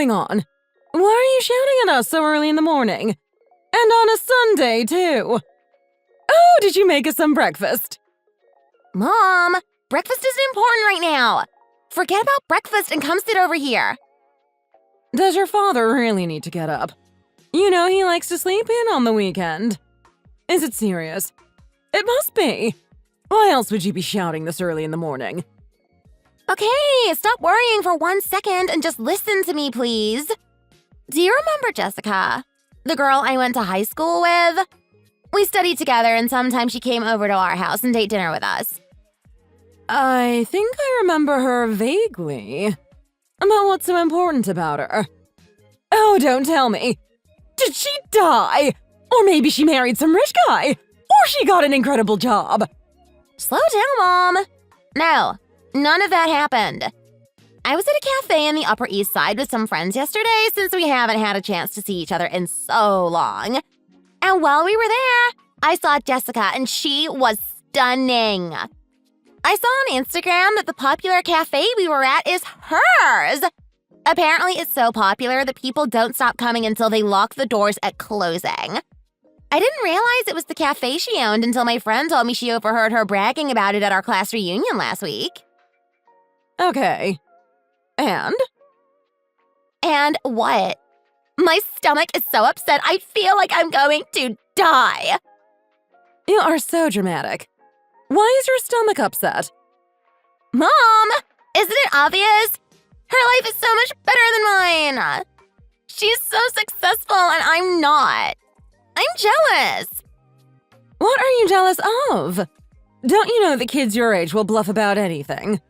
going on? Why are you shouting at us so early in the morning? And on a Sunday, too. Oh, did you make us some breakfast? Mom, breakfast isn't important right now. Forget about breakfast and come sit over here. Does your father really need to get up? You know he likes to sleep in on the weekend. Is it serious? It must be. Why else would you be shouting this early in the morning? Okay, stop worrying for 1 second and just listen to me, please. Do you remember Jessica, the girl I went to high school with? We studied together and sometimes she came over to our house and ate dinner with us. I think I remember her vaguely. But what's so important about her? Oh, don't tell me. Did she die? Or maybe she married some rich guy? Or she got an incredible job? Slow down, Mom. No, none of that happened. I was at a cafe in the Upper East Side with some friends yesterday since we haven't had a chance to see each other in so long. And while we were there, I saw Jessica and she was stunning. I saw on Instagram that the popular cafe we were at is hers. Apparently, it's so popular that people don't stop coming until they lock the doors at closing. I didn't realize it was the cafe she owned until my friend told me she overheard her bragging about it at our class reunion last week. Okay. And? And what? My stomach is so upset, I feel like I'm going to die. You are so dramatic. Why is your stomach upset? Mom, isn't it obvious? Her life is so much better than mine. She's so successful and I'm not. I'm jealous. What are you jealous of? Don't you know that kids your age will bluff about anything?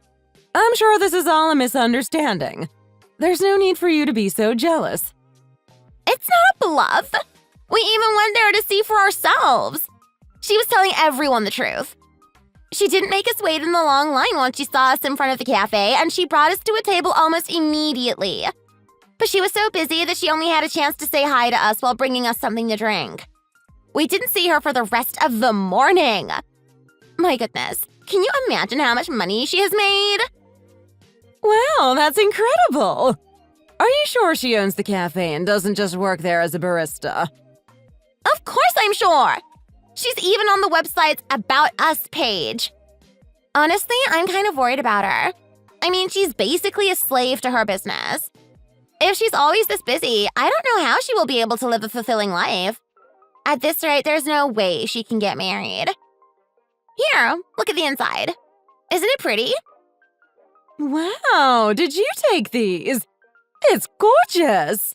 I'm sure this is all a misunderstanding. There's no need for you to be so jealous. It's not a bluff. We even went there to see for ourselves. She was telling everyone the truth. She didn't make us wait in the long line once she saw us in front of the cafe, and she brought us to a table almost immediately. But she was so busy that she only had a chance to say hi to us while bringing us something to drink. We didn't see her for the rest of the morning. My goodness, can you imagine how much money she has made? Wow, that's incredible! Are you sure she owns the cafe and doesn't just work there as a barista? Of course I'm sure! She's even on the website's About Us page. Honestly, I'm kind of worried about her. I mean, she's basically a slave to her business. If she's always this busy, I don't know how she will be able to live a fulfilling life. At this rate, there's no way she can get married. Here, look at the inside. Isn't it pretty? Wow, did you take these? It's gorgeous!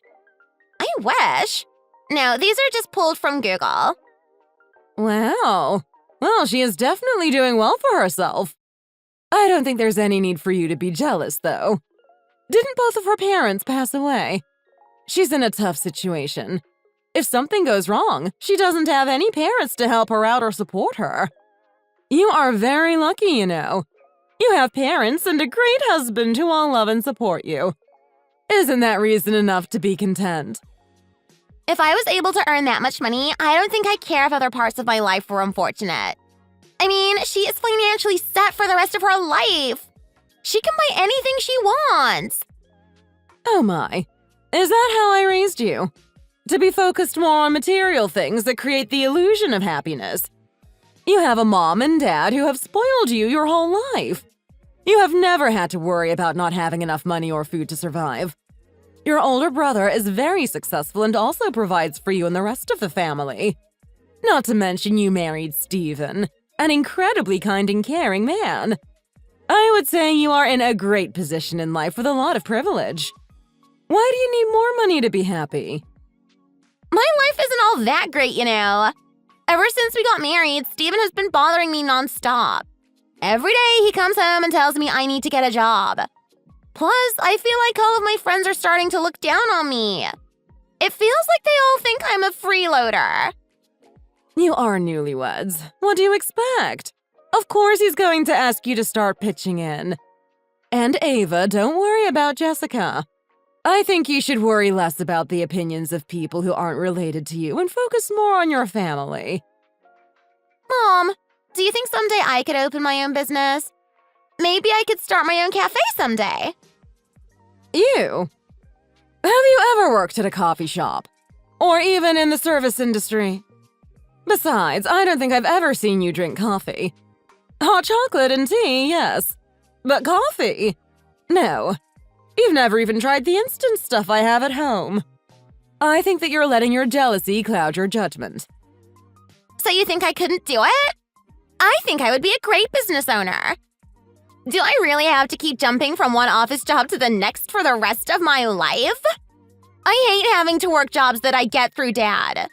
I wish. No, these are just pulled from Google. Wow. Well, she is definitely doing well for herself. I don't think there's any need for you to be jealous, though. Didn't both of her parents pass away? She's in a tough situation. If something goes wrong, she doesn't have any parents to help her out or support her. You are very lucky, you know. You have parents and a great husband who all love and support you. Isn't that reason enough to be content? If I was able to earn that much money, I don't think I'd care if other parts of my life were unfortunate. I mean, she is financially set for the rest of her life. She can buy anything she wants. Oh my, is that how I raised you? To be focused more on material things that create the illusion of happiness. You have a mom and dad who have spoiled you your whole life. You have never had to worry about not having enough money or food to survive. Your older brother is very successful and also provides for you and the rest of the family. Not to mention you married Stephen, an incredibly kind and caring man. I would say you are in a great position in life with a lot of privilege. Why do you need more money to be happy? My life isn't all that great, you know. Ever since we got married, Stephen has been bothering me nonstop. Every day he comes home and tells me I need to get a job. Plus, I feel like all of my friends are starting to look down on me. It feels like they all think I'm a freeloader. You are newlyweds. What do you expect? Of course he's going to ask you to start pitching in. And Ava, don't worry about Jessica. I think you should worry less about the opinions of people who aren't related to you and focus more on your family. Mom, do you think someday I could open my own business? Maybe I could start my own cafe someday. You? Have you ever worked at a coffee shop? Or even in the service industry? Besides, I don't think I've ever seen you drink coffee. Hot chocolate and tea, yes. But coffee? No. You've never even tried the instant stuff I have at home. I think that you're letting your jealousy cloud your judgment. So you think I couldn't do it? I think I would be a great business owner. Do I really have to keep jumping from one office job to the next for the rest of my life? I hate having to work jobs that I get through Dad.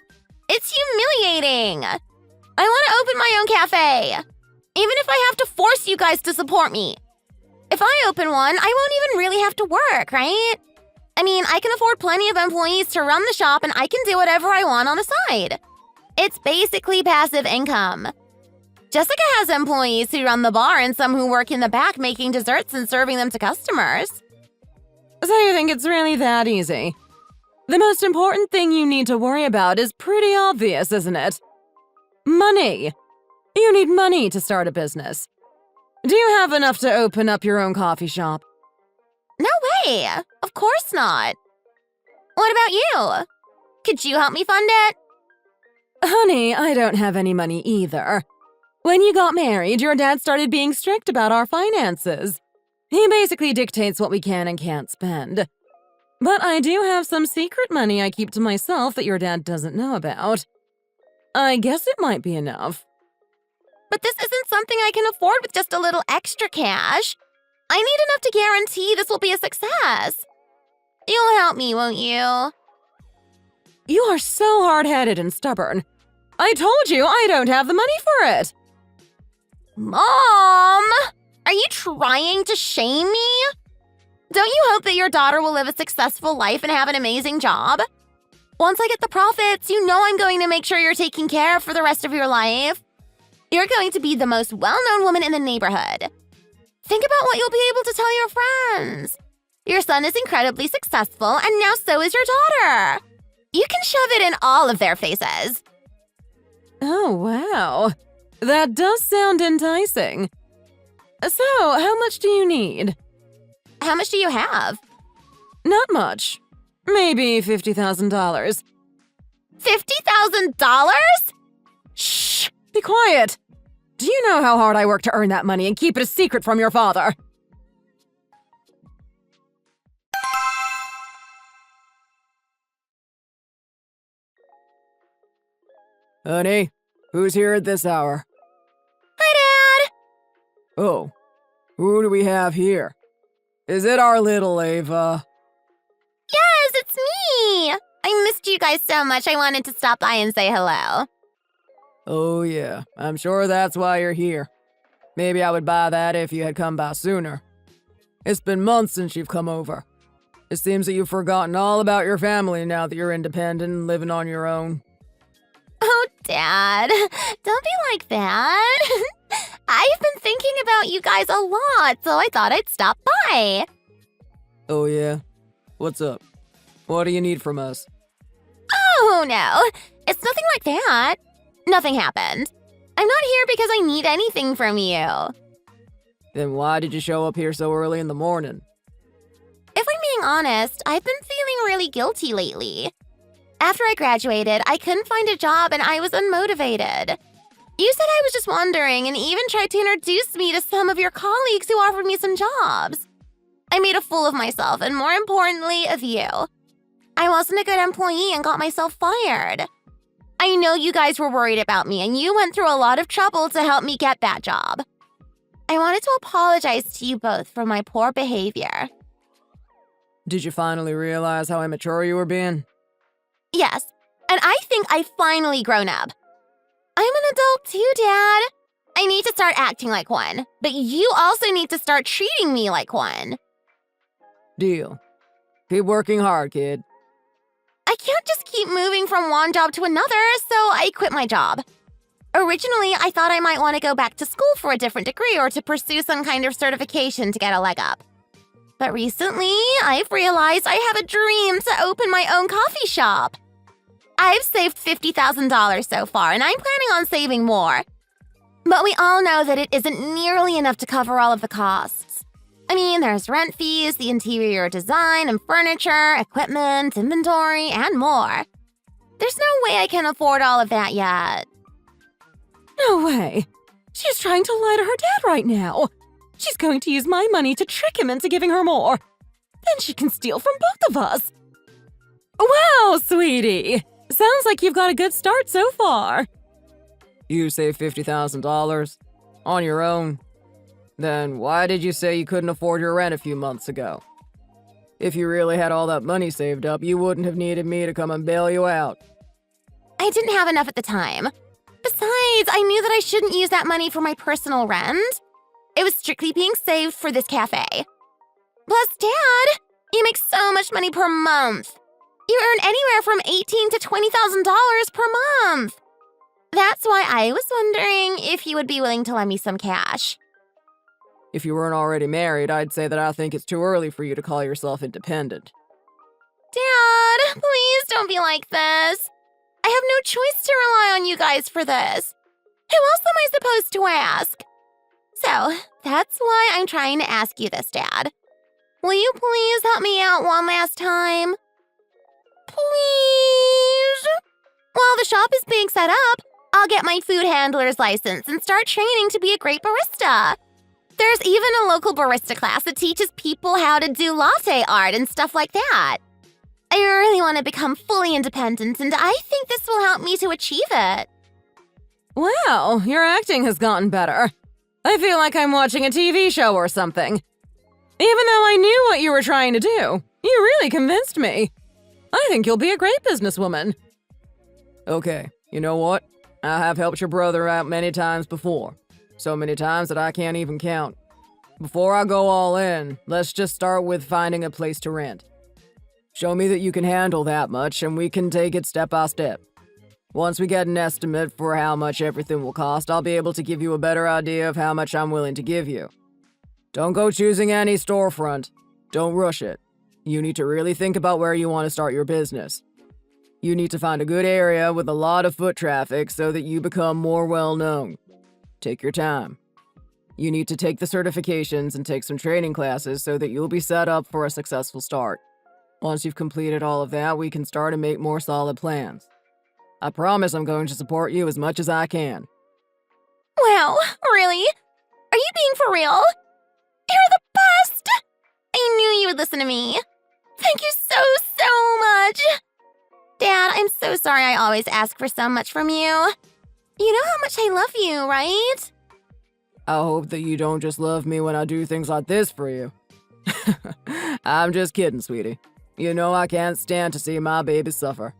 It's humiliating. I want to open my own cafe, even if I have to force you guys to support me. If I open one, I won't even really have to work, right? I mean, I can afford plenty of employees to run the shop and I can do whatever I want on the side. It's basically passive income. Jessica has employees who run the bar and some who work in the back making desserts and serving them to customers. So you think it's really that easy? The most important thing you need to worry about is pretty obvious, isn't it? Money. You need money to start a business. Do you have enough to open up your own coffee shop? No way! Of course not. What about you? Could you help me fund it? Honey, I don't have any money either. When you got married, your dad started being strict about our finances. He basically dictates what we can and can't spend. But I do have some secret money I keep to myself that your dad doesn't know about. I guess it might be enough. But this isn't something I can afford with just a little extra cash. I need enough to guarantee this will be a success. You'll help me, won't you? You are so hard-headed and stubborn. I told you I don't have the money for it. Mom! Are you trying to shame me? Don't you hope that your daughter will live a successful life and have an amazing job? Once I get the profits, you know I'm going to make sure you're taken care of for the rest of your life. You're going to be the most well-known woman in the neighborhood. Think about what you'll be able to tell your friends. Your son is incredibly successful, and now so is your daughter. You can shove it in all of their faces. Oh, wow. That does sound enticing. So, how much do you need? How much do you have? Not much. Maybe $50,000. $50,000? Shh! Be quiet! Do you know how hard I work to earn that money and keep it a secret from your father? Honey, who's here at this hour? Hi, Dad! Oh, who do we have here? Is it our little Ava? Yes, it's me! I missed you guys so much I wanted to stop by and say hello. Oh yeah, I'm sure that's why you're here. Maybe I would buy that if you had come by sooner. It's been months since you've come over. It seems that you've forgotten all about your family now that you're independent and living on your own. Oh, Dad, don't be like that. I've been thinking about you guys a lot, so I thought I'd stop by. Oh yeah? What's up? What do you need from us? Oh, no, it's nothing like that. Nothing happened. I'm not here because I need anything from you. Then why did you show up here so early in the morning? If I'm being honest, I've been feeling really guilty lately. After I graduated, I couldn't find a job and I was unmotivated. You said I was just wondering and even tried to introduce me to some of your colleagues who offered me some jobs. I made a fool of myself and, more importantly, of you. I wasn't a good employee and got myself fired. I know you guys were worried about me and you went through a lot of trouble to help me get that job. I wanted to apologize to you both for my poor behavior. Did you finally realize how immature you were being? Yes, and I think I've finally grown up. I'm an adult too, Dad. I need to start acting like one, but you also need to start treating me like one. Deal. Keep working hard, kid. I can't just keep moving from one job to another, so I quit my job. Originally, I thought I might want to go back to school for a different degree or to pursue some kind of certification to get a leg up. But recently, I've realized I have a dream to open my own coffee shop. I've saved $50,000 so far, and I'm planning on saving more. But we all know that it isn't nearly enough to cover all of the costs. I mean, there's rent fees, the interior design and furniture, equipment, inventory, and more. There's no way I can afford all of that yet. No way. She's trying to lie to her dad right now. She's going to use my money to trick him into giving her more. Then she can steal from both of us. Wow, sweetie. Sounds like you've got a good start so far. You saved $50,000 on your own? Then why did you say you couldn't afford your rent a few months ago? If you really had all that money saved up, you wouldn't have needed me to come and bail you out. I didn't have enough at the time. Besides, I knew that I shouldn't use that money for my personal rent. It was strictly being saved for this cafe. Plus, Dad, you make so much money per month. You earn anywhere from $18,000 to $20,000 per month. That's why I was wondering if you would be willing to lend me some cash. If you weren't already married, I'd say that I think it's too early for you to call yourself independent. Dad, please don't be like this. I have no choice to rely on you guys for this. Who else am I supposed to ask? So, that's why I'm trying to ask you this, Dad. Will you please help me out one last time? Please? While the shop is being set up, I'll get my food handler's license and start training to be a great barista. There's even a local barista class that teaches people how to do latte art and stuff like that. I really want to become fully independent, and I think this will help me to achieve it. Wow, your acting has gotten better. I feel like I'm watching a TV show or something. Even though I knew what you were trying to do, you really convinced me. I think you'll be a great businesswoman. Okay, you know what? I have helped your brother out many times before. So many times that I can't even count. Before I go all in, let's just start with finding a place to rent. Show me that you can handle that much, and we can take it step by step. Once we get an estimate for how much everything will cost, I'll be able to give you a better idea of how much I'm willing to give you. Don't go choosing any storefront. Don't rush it. You need to really think about where you want to start your business. You need to find a good area with a lot of foot traffic so that you become more well-known. Take your time. You need to take the certifications and take some training classes so that you'll be set up for a successful start. Once you've completed all of that, we can start and make more solid plans. I promise I'm going to support you as much as I can. Wow, really? Are you being for real? You're the best! I knew you would listen to me. Thank you so much! Dad, I'm so sorry I always ask for so much from you. You know how much I love you, right? I hope that you don't just love me when I do things like this for you. I'm just kidding, sweetie. You know I can't stand to see my baby suffer.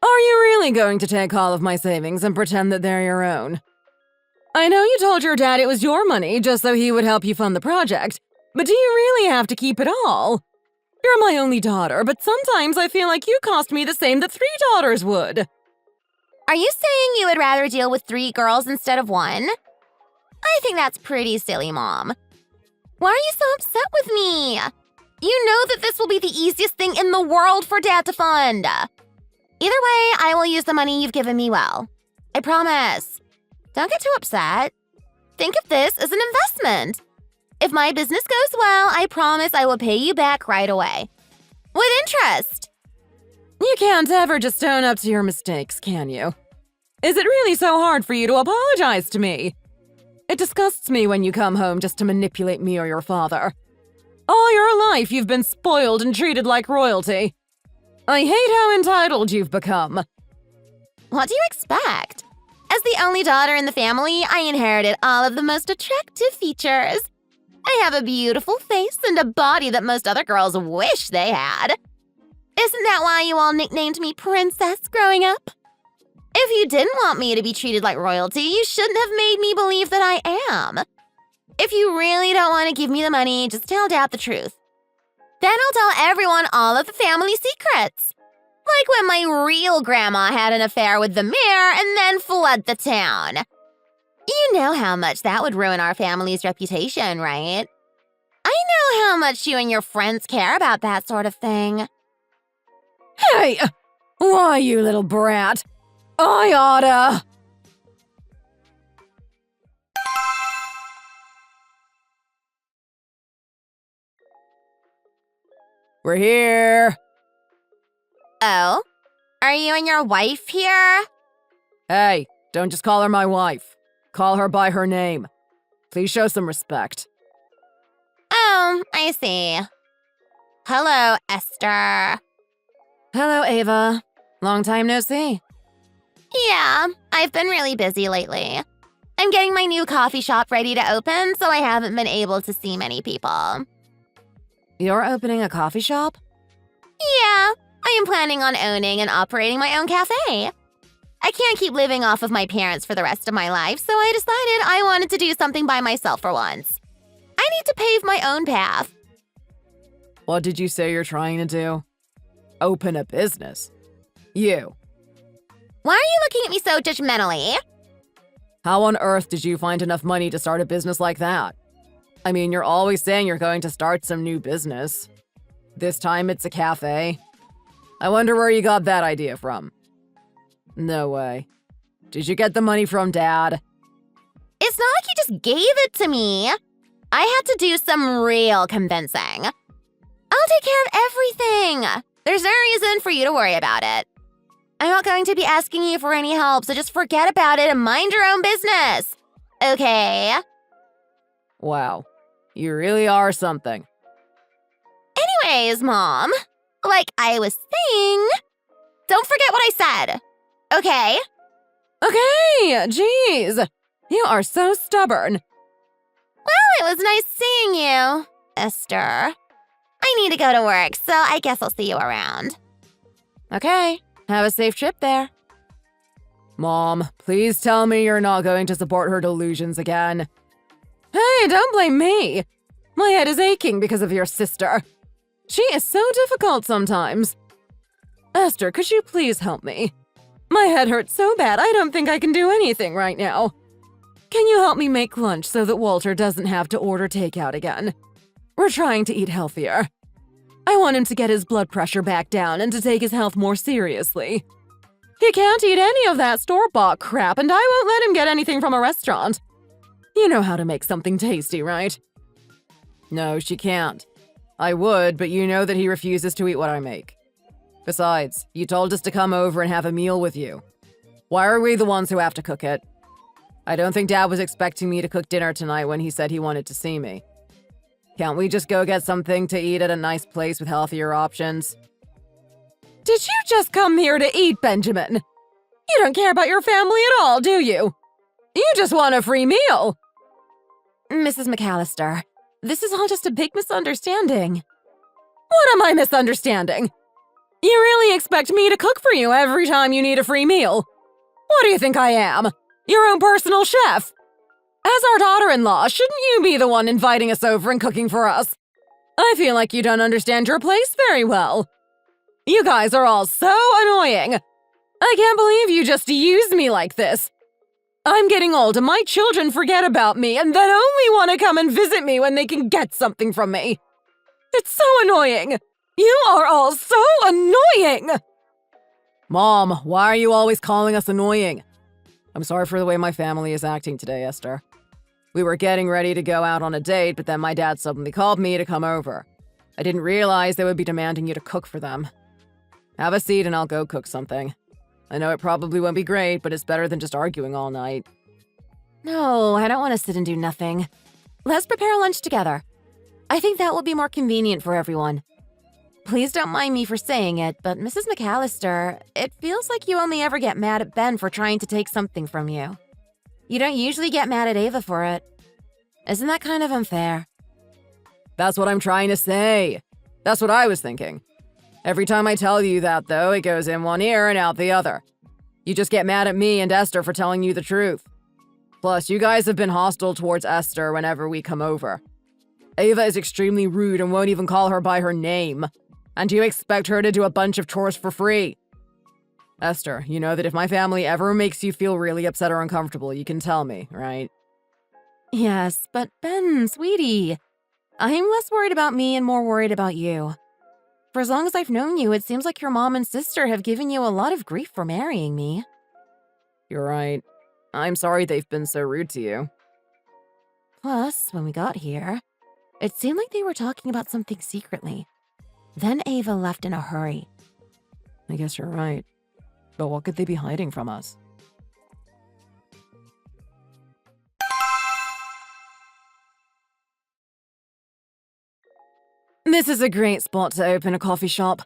Are you really going to take all of my savings and pretend that they're your own? I know you told your dad it was your money just so he would help you fund the project, but do you really have to keep it all? You're my only daughter, but sometimes I feel like you cost me the same that 3 daughters would. Are you saying you would rather deal with 3 girls instead of 1? I think that's pretty silly, Mom. Why are you so upset with me? You know that this will be the easiest thing in the world for Dad to fund. Either way, I will use the money you've given me well. I promise. Don't get too upset. Think of this as an investment. If my business goes well, I promise I will pay you back right away. With interest. You can't ever just own up to your mistakes, can you? Is it really so hard for you to apologize to me? It disgusts me when you come home just to manipulate me or your father. All your life you've been spoiled and treated like royalty. I hate how entitled you've become. What do you expect? As the only daughter in the family, I inherited all of the most attractive features. I have a beautiful face and a body that most other girls wish they had. Isn't that why you all nicknamed me Princess growing up? If you didn't want me to be treated like royalty, you shouldn't have made me believe that I am. If you really don't want to give me the money, just tell Dad the truth. Then I'll tell everyone all of the family secrets. Like when my real grandma had an affair with the mayor and then fled the town. You know how much that would ruin our family's reputation, right? I know how much you and your friends care about that sort of thing. Hey! Why, you little brat? I oughta. We're here. Oh? Are you and your wife here? Hey, don't just call her my wife. Call her by her name. Please show some respect. Oh, I see. Hello, Esther. Hello, Ava. Long time no see. Yeah, I've been really busy lately. I'm getting my new coffee shop ready to open, so I haven't been able to see many people. You're opening a coffee shop? Yeah, I am planning on owning and operating my own cafe. I can't keep living off of my parents for the rest of my life, so I decided I wanted to do something by myself for once. I need to pave my own path. What did you say you're trying to do? Open a business? You. Why are you looking at me so judgmentally? How on earth did you find enough money to start a business like that? I mean, you're always saying you're going to start some new business. This time it's a cafe. I wonder where you got that idea from. No way. Did you get the money from Dad? It's not like he just gave it to me. I had to do some real convincing. I'll take care of everything. There's no reason for you to worry about it. I'm not going to be asking you for any help, so just forget about it and mind your own business. Okay? Wow. You really are something. Anyways, Mom, like I was saying, don't forget what I said. Okay? Okay, jeez. You are so stubborn. Well, it was nice seeing you, Esther. I need to go to work, so I guess I'll see you around. Okay, have a safe trip there. Mom, please tell me you're not going to support her delusions again. Hey, don't blame me. My head is aching because of your sister. She is so difficult sometimes. Esther, could you please help me? My head hurts so bad I don't think I can do anything right now. Can you help me make lunch so that Walter doesn't have to order takeout again? We're trying to eat healthier. I want him to get his blood pressure back down and to take his health more seriously. He can't eat any of that store-bought crap, and I won't let him get anything from a restaurant. You know how to make something tasty, right? No, she can't. I would, but you know that he refuses to eat what I make. Besides, you told us to come over and have a meal with you. Why are we the ones who have to cook it? I don't think Dad was expecting me to cook dinner tonight when he said he wanted to see me. Can't we just go get something to eat at a nice place with healthier options? Did you just come here to eat, Benjamin? You don't care about your family at all, do you? You just want a free meal. Mrs. McAllister, this is all just a big misunderstanding. What am I misunderstanding? You really expect me to cook for you every time you need a free meal? What do you think I am? Your own personal chef? As our daughter-in-law, shouldn't you be the one inviting us over and cooking for us? I feel like you don't understand your place very well. You guys are all so annoying. I can't believe you just used me like this. I'm getting old and my children forget about me and then only want to come and visit me when they can get something from me. It's so annoying. You are all so annoying. Mom, why are you always calling us annoying? I'm sorry for the way my family is acting today, Esther. We were getting ready to go out on a date, but then my dad suddenly called me to come over. I didn't realize they would be demanding you to cook for them. Have a seat and I'll go cook something. I know it probably won't be great, but it's better than just arguing all night. No, I don't want to sit and do nothing. Let's prepare lunch together. I think that will be more convenient for everyone. Please don't mind me for saying it, but Mrs. McAllister, it feels like you only ever get mad at Ben for trying to take something from you. You don't usually get mad at Ava for it. Isn't that kind of unfair? That's what I'm trying to say. That's what I was thinking. Every time I tell you that, though, it goes in one ear and out the other. You just get mad at me and Esther for telling you the truth. Plus, you guys have been hostile towards Esther whenever we come over. Ava is extremely rude and won't even call her by her name. And you expect her to do a bunch of chores for free. Esther, you know that if my family ever makes you feel really upset or uncomfortable, you can tell me, right? Yes, but Ben, sweetie, I'm less worried about me and more worried about you. For as long as I've known you, it seems like your mom and sister have given you a lot of grief for marrying me. You're right. I'm sorry they've been so rude to you. Plus, when we got here, it seemed like they were talking about something secretly. Then Ava left in a hurry. I guess you're right. But what could they be hiding from us? This is a great spot to open a coffee shop.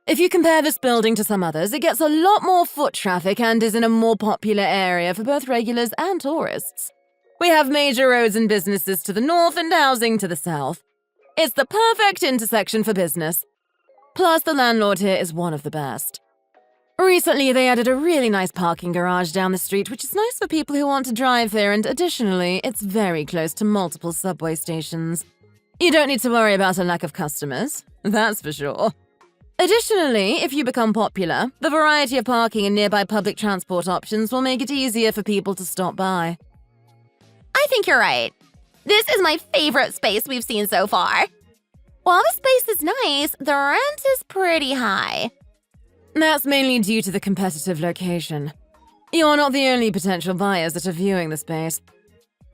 If you compare this building to some others, it gets a lot more foot traffic and is in a more popular area for both regulars and tourists. We have major roads and businesses to the north and housing to the south. It's the perfect intersection for business. Plus, the landlord here is one of the best. Recently, they added a really nice parking garage down the street, which is nice for people who want to drive here, and additionally, it's very close to multiple subway stations. You don't need to worry about a lack of customers, that's for sure. Additionally, if you become popular, the variety of parking and nearby public transport options will make it easier for people to stop by. I think you're right. This is my favorite space we've seen so far. While the space is nice, the rent is pretty high. That's mainly due to the competitive location. You're not the only potential buyers that are viewing the space.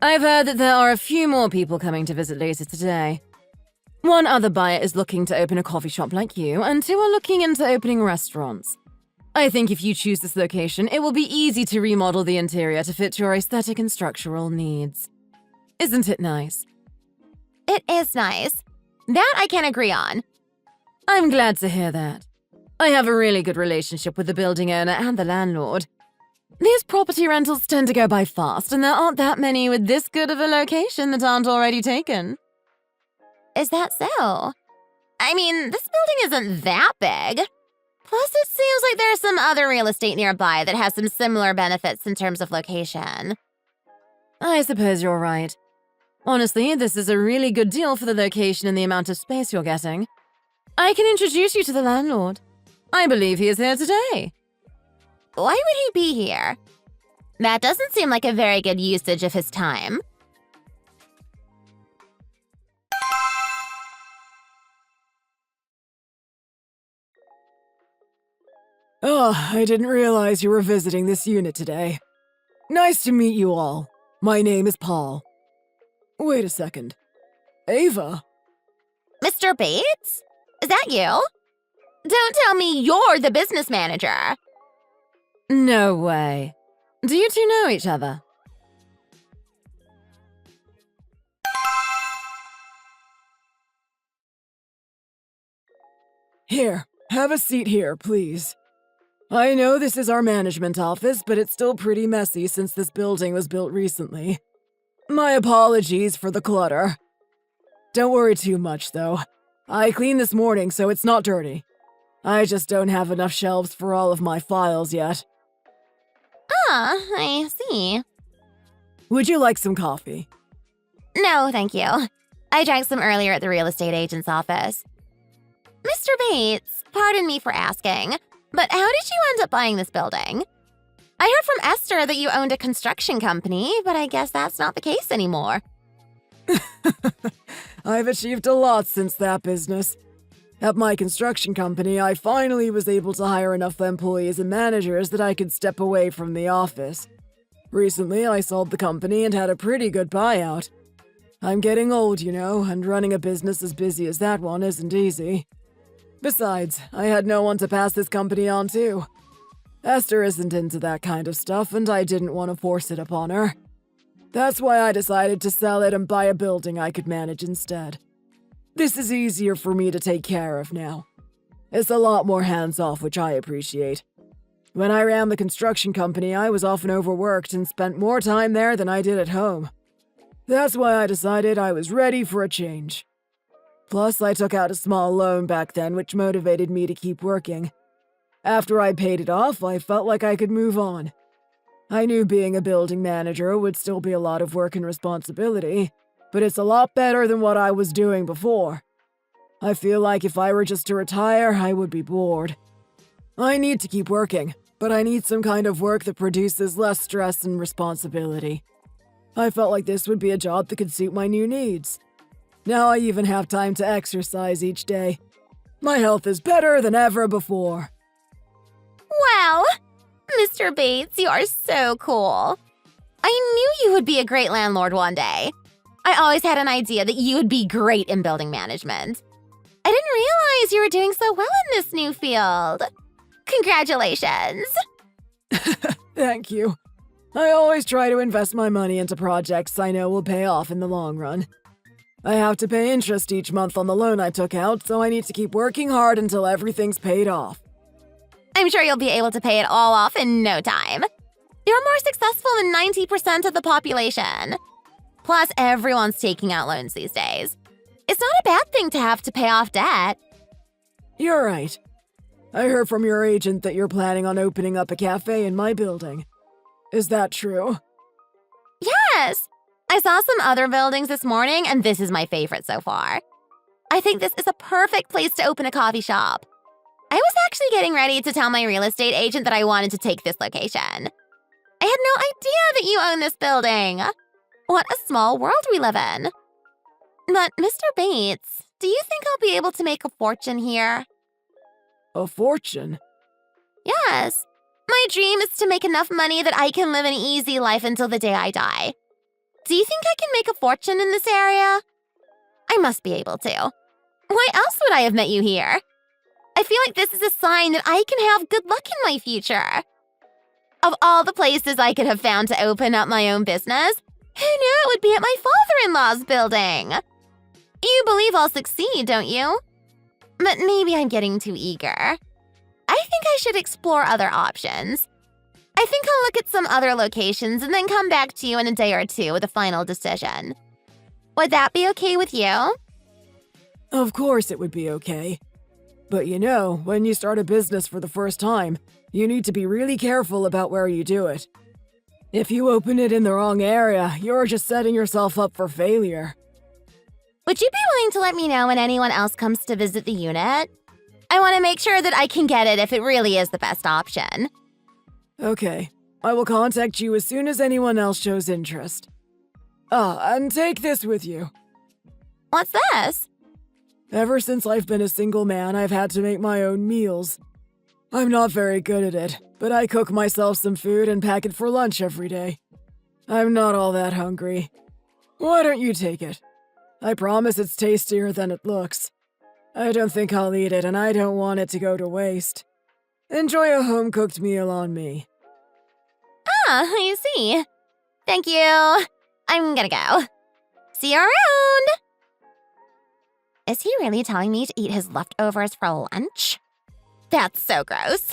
I've heard that there are a few more people coming to visit later today. One other buyer is looking to open a coffee shop like you, and two are looking into opening restaurants. I think if you choose this location, it will be easy to remodel the interior to fit your aesthetic and structural needs. Isn't it nice? It is nice. That I can agree on. I'm glad to hear that. I have a really good relationship with the building owner and the landlord. These property rentals tend to go by fast, and there aren't that many with this good of a location that aren't already taken. Is that so? I mean, this building isn't that big. Plus, it seems like there's some other real estate nearby that has some similar benefits in terms of location. I suppose you're right. Honestly, this is a really good deal for the location and the amount of space you're getting. I can introduce you to the landlord. I believe he is here today. Why would he be here? That doesn't seem like a very good usage of his time. Oh, I didn't realize you were visiting this unit today. Nice to meet you all. My name is Paul. Wait a second. Ava? Mr. Bates? Is that you? Don't tell me you're the business manager. No way. Do you two know each other? Here, have a seat here, please. I know this is our management office, but it's still pretty messy since this building was built recently. My apologies for the clutter. Don't worry too much, though. I cleaned this morning, so it's not dirty. I just don't have enough shelves for all of my files yet. Ah, I see. Would you like some coffee? No, thank you. I drank some earlier at the real estate agent's office. Mr. Bates, pardon me for asking, but how did you end up buying this building? I heard from Esther that you owned a construction company, but I guess that's not the case anymore. I've achieved a lot since that business. At my construction company, I finally was able to hire enough employees and managers that I could step away from the office. Recently, I sold the company and had a pretty good buyout. I'm getting old, you know, and running a business as busy as that one isn't easy. Besides, I had no one to pass this company on to. Esther isn't into that kind of stuff, and I didn't want to force it upon her. That's why I decided to sell it and buy a building I could manage instead. This is easier for me to take care of now. It's a lot more hands-off, which I appreciate. When I ran the construction company, I was often overworked and spent more time there than I did at home. That's why I decided I was ready for a change. Plus, I took out a small loan back then, which motivated me to keep working. After I paid it off, I felt like I could move on. I knew being a building manager would still be a lot of work and responsibility, but it's a lot better than what I was doing before. I feel like if I were just to retire, I would be bored. I need to keep working, but I need some kind of work that produces less stress and responsibility. I felt like this would be a job that could suit my new needs. Now I even have time to exercise each day. My health is better than ever before. Wow! Mr. Bates, you are so cool. I knew you would be a great landlord one day. I always had an idea that you would be great in building management. I didn't realize you were doing so well in this new field. Congratulations. Thank you. I always try to invest my money into projects I know will pay off in the long run. I have to pay interest each month on the loan I took out, so I need to keep working hard until everything's paid off. I'm sure you'll be able to pay it all off in no time. You're more successful than 90% of the population. Plus, everyone's taking out loans these days. It's not a bad thing to have to pay off debt. You're right. I heard from your agent that you're planning on opening up a cafe in my building. Is that true? Yes! I saw some other buildings this morning, and this is my favorite so far. I think this is a perfect place to open a coffee shop. I was actually getting ready to tell my real estate agent that I wanted to take this location. I had no idea that you own this building. What a small world we live in. But, Mr. Bates, do you think I'll be able to make a fortune here? A fortune? Yes. My dream is to make enough money that I can live an easy life until the day I die. Do you think I can make a fortune in this area? I must be able to. Why else would I have met you here? I feel like this is a sign that I can have good luck in my future. Of all the places I could have found to open up my own business, who knew it would be at my father-in-law's building? You believe I'll succeed, don't you? But maybe I'm getting too eager. I think I should explore other options. I think I'll look at some other locations and then come back to you in a day or two with a final decision. Would that be okay with you? Of course it would be okay. But you know, when you start a business for the first time, you need to be really careful about where you do it. If you open it in the wrong area, you're just setting yourself up for failure. Would you be willing to let me know when anyone else comes to visit the unit? I want to make sure that I can get it if it really is the best option. Okay, I will contact you as soon as anyone else shows interest. And take this with you. What's this? Ever since I've been a single man, I've had to make my own meals. I'm not very good at it, but I cook myself some food and pack it for lunch every day. I'm not all that hungry. Why don't you take it? I promise it's tastier than it looks. I don't think I'll eat it, and I don't want it to go to waste. Enjoy a home-cooked meal on me. I see. Thank you. I'm gonna go. See you around! Is he really telling me to eat his leftovers for lunch? That's so gross.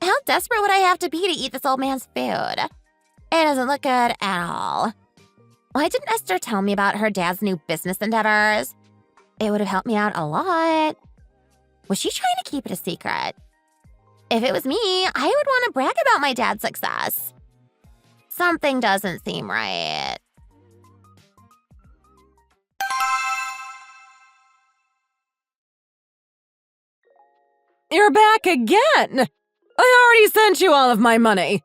How desperate would I have to be to eat this old man's food? It doesn't look good at all. Why didn't Esther tell me about her dad's new business endeavors? It would have helped me out a lot. Was she trying to keep it a secret? If it was me, I would want to brag about my dad's success. Something doesn't seem right. You're back again! I already sent you all of my money!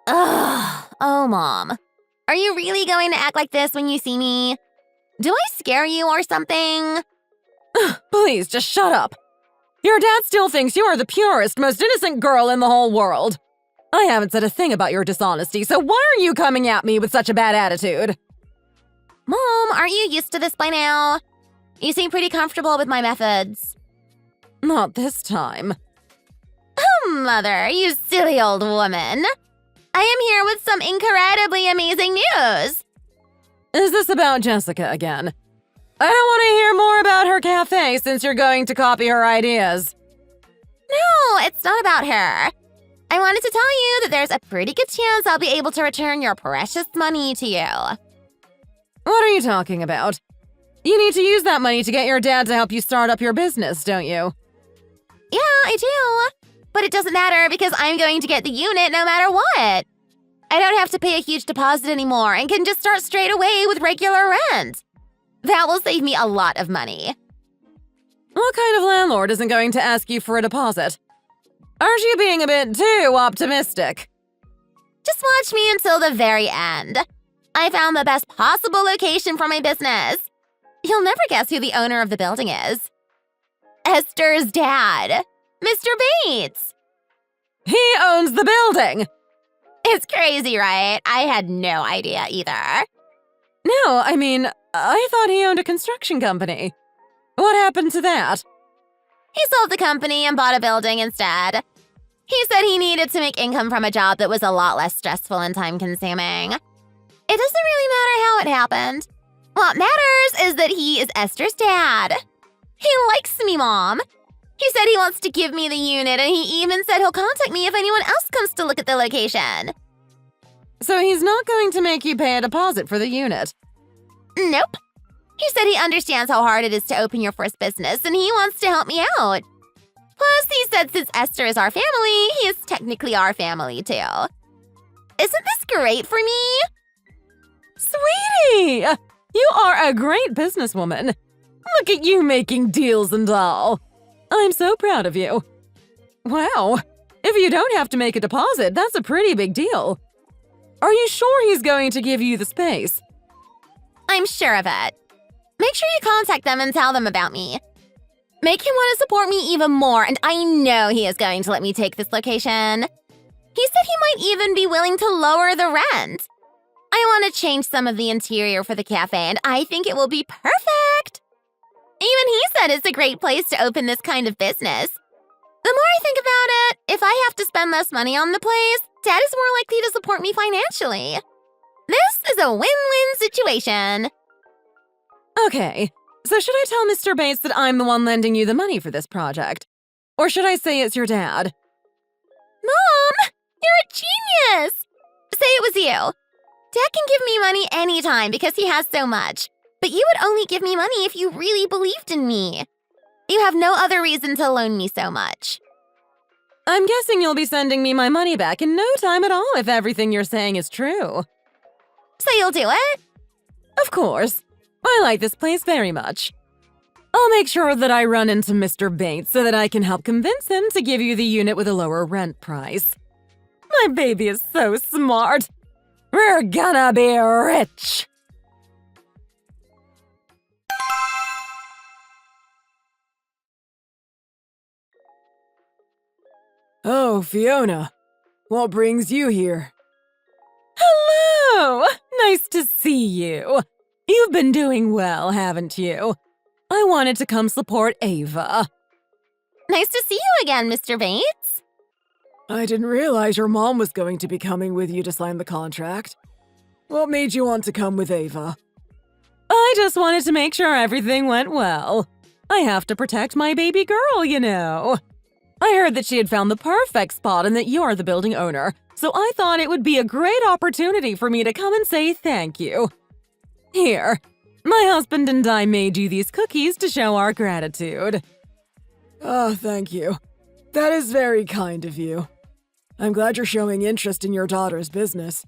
Ugh. Oh, Mom. Are you really going to act like this when you see me? Do I scare you or something? Please, just shut up. Your dad still thinks you are the purest, most innocent girl in the whole world. I haven't said a thing about your dishonesty, so why are you coming at me with such a bad attitude? Mom, aren't you used to this by now? You seem pretty comfortable with my methods. Not this time. Oh, Mother, you silly old woman. I am here with some incredibly amazing news. Is this about Jessica again? I don't want to hear more about her cafe since you're going to copy her ideas. No, it's not about her. I wanted to tell you that there's a pretty good chance I'll be able to return your precious money to you. What are you talking about? You need to use that money to get your dad to help you start up your business, don't you? Yeah, I do. But it doesn't matter because I'm going to get the unit no matter what. I don't have to pay a huge deposit anymore and can just start straight away with regular rent. That will save me a lot of money. What kind of landlord isn't going to ask you for a deposit? Aren't you being a bit too optimistic? Just watch me until the very end. I found the best possible location for my business. You'll never guess who the owner of the building is. Esther's dad, Mr. Bates. He owns the building! It's crazy, right? I had no idea either. No, I mean, I thought he owned a construction company. What happened to that? He sold the company and bought a building instead. He said he needed to make income from a job that was a lot less stressful and time-consuming. It doesn't really matter how it happened. What matters is that he is Esther's dad. He likes me, Mom. He said he wants to give me the unit, and he even said he'll contact me if anyone else comes to look at the location. So he's not going to make you pay a deposit for the unit? Nope. He said he understands how hard it is to open your first business, and he wants to help me out. Plus, he said since Esther is our family, he is technically our family, too. Isn't this great for me? Sweetie! You are a great businesswoman. Look at you making deals and all. I'm so proud of you. Wow, if you don't have to make a deposit, that's a pretty big deal. Are you sure he's going to give you the space? I'm sure of it. Make sure you contact them and tell them about me. Make him want to support me even more, and I know he is going to let me take this location. He said he might even be willing to lower the rent. I want to change some of the interior for the cafe, and I think it will be perfect. Even he said it's a great place to open this kind of business. The more I think about it, if I have to spend less money on the place, Dad is more likely to support me financially. This is a win-win situation. Okay, so should I tell Mr. Bates that I'm the one lending you the money for this project? Or should I say it's your dad? Mom, you're a genius! Say it was you. Dad can give me money anytime because he has so much. But you would only give me money if you really believed in me. You have no other reason to loan me so much. I'm guessing you'll be sending me my money back in no time at all if everything you're saying is true. So you'll do it? Of course. I like this place very much. I'll make sure that I run into Mr. Bates so that I can help convince him to give you the unit with a lower rent price. My baby is so smart. We're gonna be rich. Oh, Fiona. What brings you here? Hello! Nice to see you. You've been doing well, haven't you? I wanted to come support Ava. Nice to see you again, Mr. Bates. I didn't realize your mom was going to be coming with you to sign the contract. What made you want to come with Ava? I just wanted to make sure everything went well. I have to protect my baby girl, you know. I heard that she had found the perfect spot and that you're the building owner, so I thought it would be a great opportunity for me to come and say thank you. Here, my husband and I made you these cookies to show our gratitude. Oh, thank you. That is very kind of you. I'm glad you're showing interest in your daughter's business.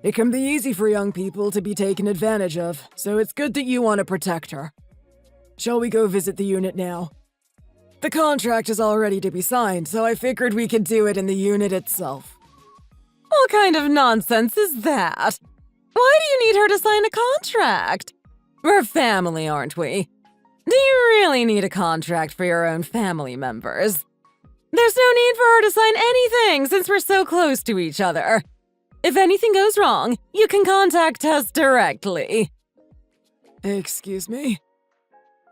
It can be easy for young people to be taken advantage of, so it's good that you want to protect her. Shall we go visit the unit now? The contract is all ready to be signed, so I figured we could do it in the unit itself. What kind of nonsense is that? Why do you need her to sign a contract? We're family, aren't we? Do you really need a contract for your own family members? There's no need for her to sign anything since we're so close to each other. If anything goes wrong, you can contact us directly. Excuse me?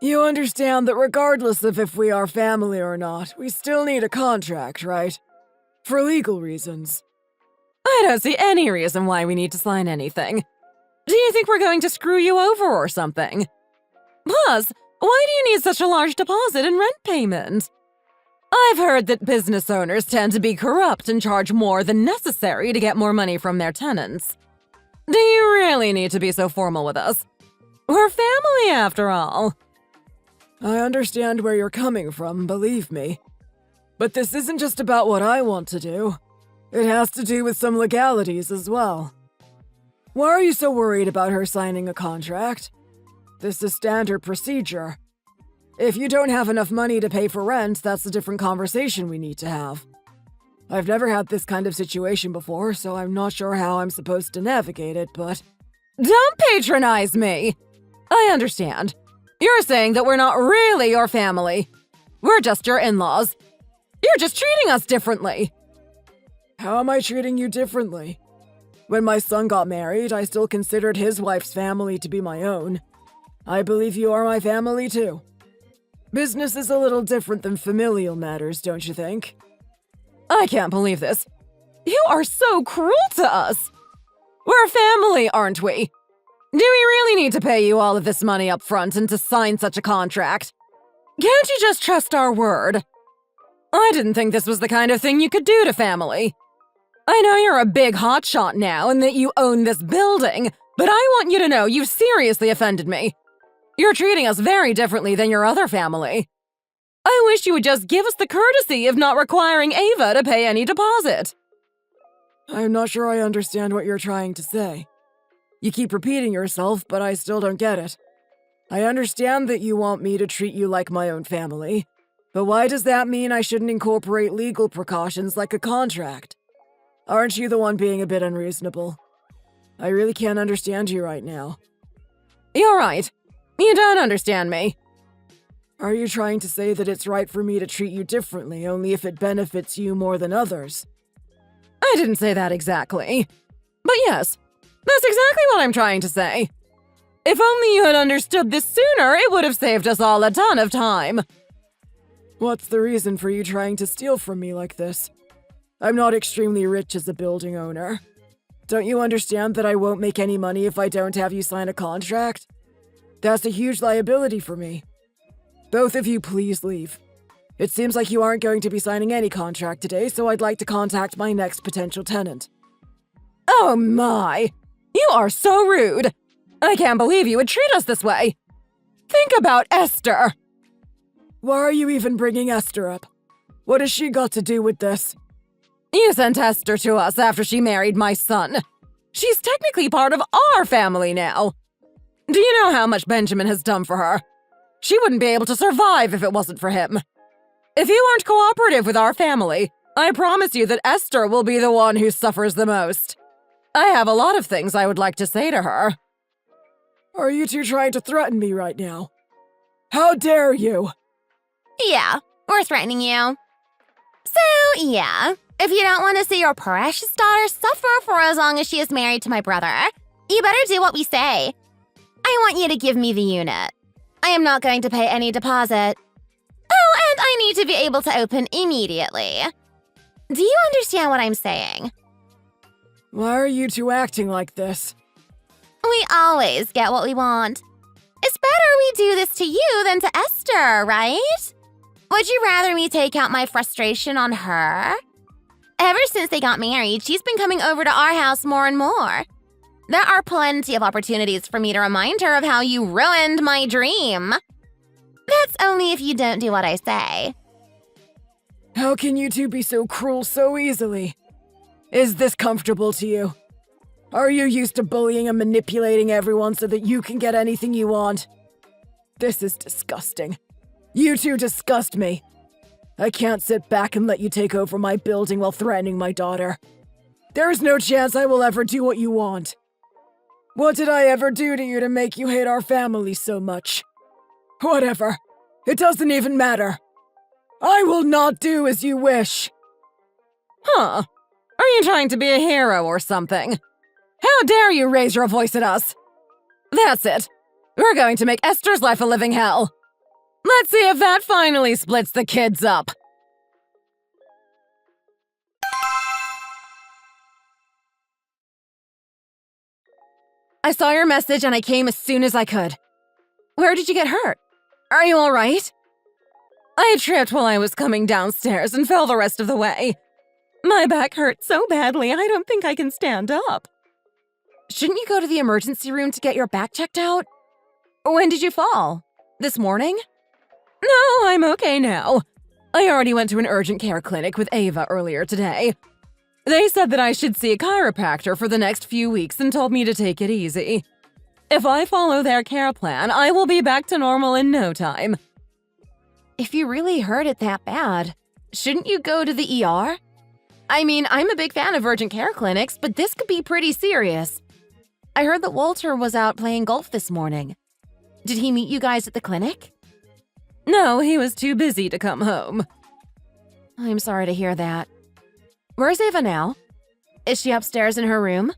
You understand that regardless of if we are family or not, we still need a contract, right? For legal reasons. I don't see any reason why we need to sign anything. Do you think we're going to screw you over or something? Plus, why do you need such a large deposit and rent payment? I've heard that business owners tend to be corrupt and charge more than necessary to get more money from their tenants. Do you really need to be so formal with us? We're family after all. I understand where you're coming from, believe me. But this isn't just about what I want to do. It has to do with some legalities as well. Why are you so worried about her signing a contract? This is standard procedure. If you don't have enough money to pay for rent, that's a different conversation we need to have. I've never had this kind of situation before, so I'm not sure how I'm supposed to navigate it, but… Don't patronize me! I understand. You're saying that we're not really your family. We're just your in-laws. You're just treating us differently. How am I treating you differently? When my son got married, I still considered his wife's family to be my own. I believe you are my family too. Business is a little different than familial matters, don't you think? I can't believe this. You are so cruel to us. We're family, aren't we? Do we really need to pay you all of this money up front and to sign such a contract? Can't you just trust our word? I didn't think this was the kind of thing you could do to family. I know you're a big hotshot now and that you own this building, but I want you to know you've seriously offended me. You're treating us very differently than your other family. I wish you would just give us the courtesy of not requiring Ava to pay any deposit. I'm not sure I understand what you're trying to say. You keep repeating yourself, but I still don't get it. I understand that you want me to treat you like my own family, but why does that mean I shouldn't incorporate legal precautions like a contract? Aren't you the one being a bit unreasonable? I really can't understand you right now. You're right. You don't understand me. Are you trying to say that it's right for me to treat you differently only if it benefits you more than others? I didn't say that exactly. But yes, that's exactly what I'm trying to say. If only you had understood this sooner, it would have saved us all a ton of time. What's the reason for you trying to steal from me like this? I'm not extremely rich as a building owner. Don't you understand that I won't make any money if I don't have you sign a contract? That's a huge liability for me. Both of you please leave. It seems like you aren't going to be signing any contract today, so I'd like to contact my next potential tenant. Oh my! You are so rude! I can't believe you would treat us this way! Think about Esther! Why are you even bringing Esther up? What has she got to do with this? You sent Esther to us after she married my son. She's technically part of our family now. Do you know how much Benjamin has done for her? She wouldn't be able to survive if it wasn't for him. If you aren't cooperative with our family, I promise you that Esther will be the one who suffers the most. I have a lot of things I would like to say to her. Are you two trying to threaten me right now? How dare you? Yeah, we're threatening you. So, yeah, if you don't want to see your precious daughter suffer for as long as she is married to my brother, you better do what we say. I want you to give me the unit. I am not going to pay any deposit. Oh, and I need to be able to open immediately. Do you understand what I'm saying? Why are you two acting like this? We always get what we want. It's better we do this to you than to Esther, right? Would you rather me take out my frustration on her? Ever since they got married, she's been coming over to our house more and more. There are plenty of opportunities for me to remind her of how you ruined my dream. That's only if you don't do what I say. How can you two be so cruel so easily? Is this comfortable to you? Are you used to bullying and manipulating everyone so that you can get anything you want? This is disgusting. You two disgust me. I can't sit back and let you take over my building while threatening my daughter. There is no chance I will ever do what you want. What did I ever do to you to make you hate our family so much? Whatever. It doesn't even matter. I will not do as you wish. Huh. Are you trying to be a hero or something? How dare you raise your voice at us? That's it. We're going to make Esther's life a living hell. Let's see if that finally splits the kids up. I saw your message and I came as soon as I could. Where did you get hurt? Are you all right? I tripped while I was coming downstairs and fell the rest of the way. My back hurt so badly, I don't think I can stand up. Shouldn't you go to the emergency room to get your back checked out? When did you fall? This morning? No, I'm okay now. I already went to an urgent care clinic with Ava earlier today. They said that I should see a chiropractor for the next few weeks and told me to take it easy. If I follow their care plan, I will be back to normal in no time. If you really hurt it that bad, shouldn't you go to the ER? I mean, I'm a big fan of urgent care clinics, but this could be pretty serious. I heard that Walter was out playing golf this morning. Did he meet you guys at the clinic? No, he was too busy to come home. I'm sorry to hear that. Where's Ava now? Is she upstairs in her room?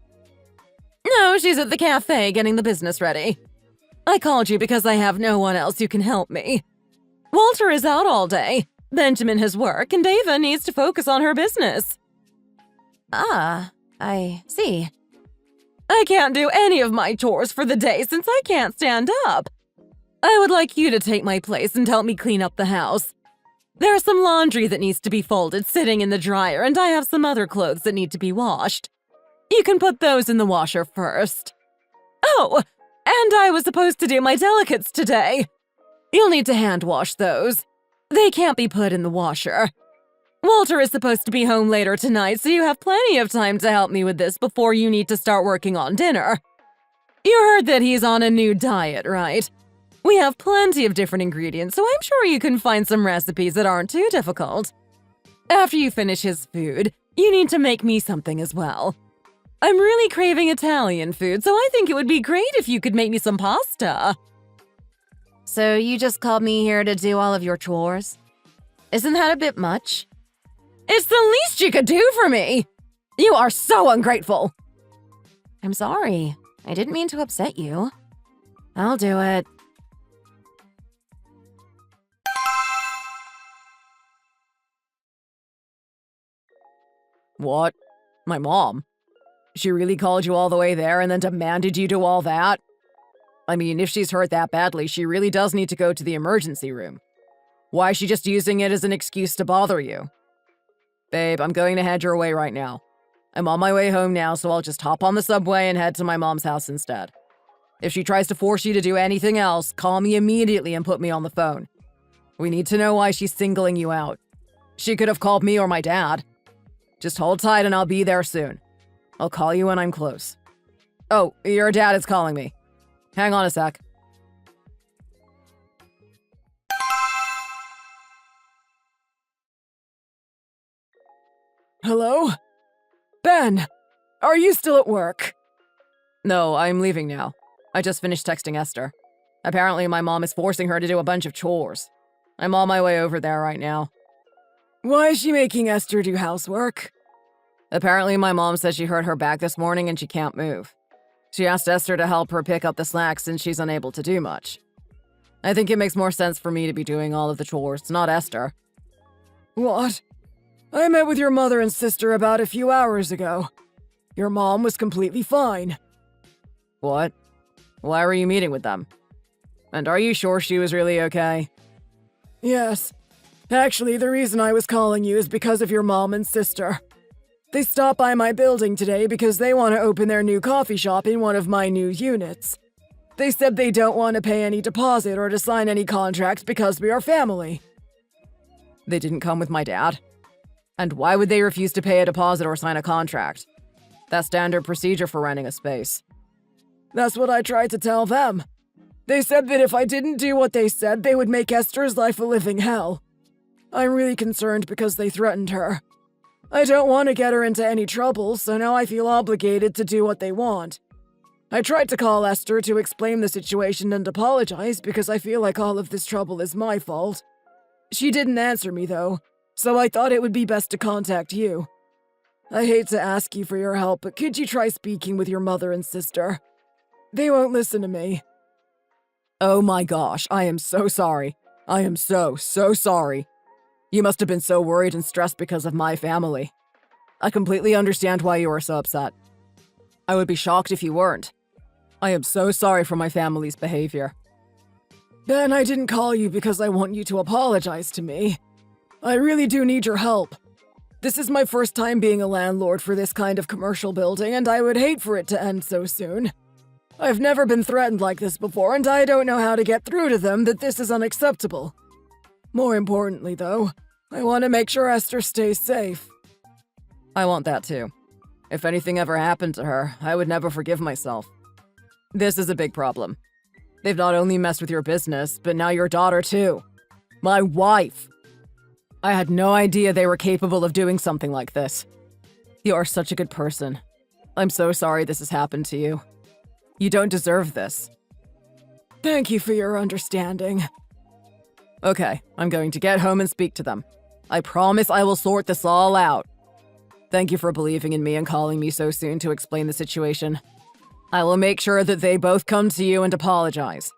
No, she's at the cafe getting the business ready. I called you because I have no one else who can help me. Walter is out all day. Benjamin has work, and Ava needs to focus on her business. Ah, I see. I can't do any of my chores for the day since I can't stand up. I would like you to take my place and help me clean up the house. There's some laundry that needs to be folded sitting in the dryer, and I have some other clothes that need to be washed. You can put those in the washer first. Oh, and I was supposed to do my delicates today. You'll need to hand wash those. They can't be put in the washer. Walter is supposed to be home later tonight, so you have plenty of time to help me with this before you need to start working on dinner. You heard that he's on a new diet, right? We have plenty of different ingredients, so I'm sure you can find some recipes that aren't too difficult. After you finish his food, you need to make me something as well. I'm really craving Italian food, so I think it would be great if you could make me some pasta. So you just called me here to do all of your chores? Isn't that a bit much? It's the least you could do for me! You are so ungrateful! I'm sorry. I didn't mean to upset you. I'll do it. What? My mom? She really called you all the way there and then demanded you do all that? I mean, if she's hurt that badly, she really does need to go to the emergency room. Why is she just using it as an excuse to bother you? Babe, I'm going to head your way right now. I'm on my way home now, so I'll just hop on the subway and head to my mom's house instead. If she tries to force you to do anything else, call me immediately and put me on the phone. We need to know why she's singling you out. She could have called me or my dad. Just hold tight and I'll be there soon. I'll call you when I'm close. Oh, your dad is calling me. Hang on a sec. Hello? Ben, are you still at work? No, I'm leaving now. I just finished texting Esther. Apparently my mom is forcing her to do a bunch of chores. I'm on my way over there right now. Why is she making Esther do housework? Apparently my mom said she hurt her back this morning and she can't move. She asked Esther to help her pick up the slack since she's unable to do much. I think it makes more sense for me to be doing all of the chores, not Esther. What? I met with your mother and sister about a few hours ago. Your mom was completely fine. What? Why were you meeting with them? And are you sure she was really okay? Yes. Actually, the reason I was calling you is because of your mom and sister. They stopped by my building today because they want to open their new coffee shop in one of my new units. They said they don't want to pay any deposit or to sign any contracts because we are family. They didn't come with my dad? And why would they refuse to pay a deposit or sign a contract? That's standard procedure for renting a space. That's what I tried to tell them. They said that if I didn't do what they said, they would make Esther's life a living hell. I'm really concerned because they threatened her. I don't want to get her into any trouble, so now I feel obligated to do what they want. I tried to call Esther to explain the situation and apologize because I feel like all of this trouble is my fault. She didn't answer me, though, so I thought it would be best to contact you. I hate to ask you for your help, but could you try speaking with your mother and sister? They won't listen to me. Oh my gosh, I am so sorry. I am so sorry. You must have been so worried and stressed because of my family. I completely understand why you are so upset. I would be shocked if you weren't. I am so sorry for my family's behavior. Ben, I didn't call you because I want you to apologize to me. I really do need your help. This is my first time being a landlord for this kind of commercial building, and I would hate for it to end so soon. I've never been threatened like this before, and I don't know how to get through to them that this is unacceptable. More importantly, though, I want to make sure Esther stays safe. I want that too. If anything ever happened to her, I would never forgive myself. This is a big problem. They've not only messed with your business, but now your daughter too. My wife. I had no idea they were capable of doing something like this. You are such a good person. I'm so sorry this has happened to you. You don't deserve this. Thank you for your understanding. Okay, I'm going to get home and speak to them. I promise I will sort this all out. Thank you for believing in me and calling me so soon to explain the situation. I will make sure that they both come to you and apologize.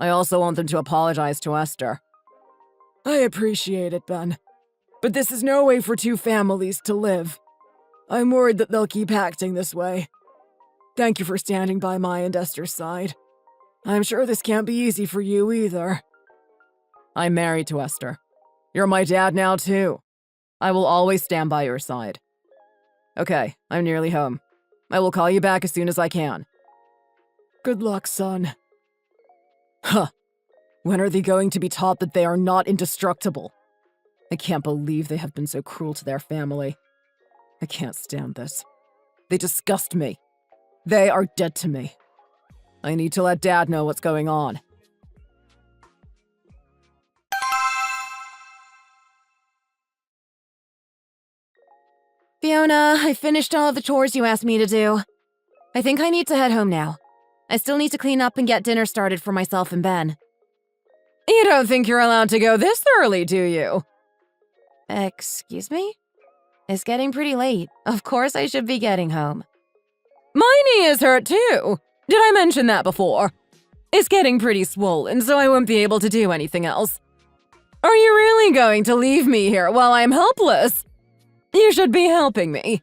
I also want them to apologize to Esther. I appreciate it, Ben. But this is no way for two families to live. I'm worried that they'll keep acting this way. Thank you for standing by my and Esther's side. I'm sure this can't be easy for you either. I'm married to Esther. You're my dad now, too. I will always stand by your side. Okay, I'm nearly home. I will call you back as soon as I can. Good luck, son. Huh. When are they going to be taught that they are not indestructible? I can't believe they have been so cruel to their family. I can't stand this. They disgust me. They are dead to me. I need to let Dad know what's going on. Fiona, I finished all of the chores you asked me to do. I think I need to head home now. I still need to clean up and get dinner started for myself and Ben. You don't think you're allowed to go this early, do you? Excuse me? It's getting pretty late. Of course I should be getting home. My knee is hurt too. Did I mention that before? It's getting pretty swollen, so I won't be able to do anything else. Are you really going to leave me here while I'm helpless? You should be helping me.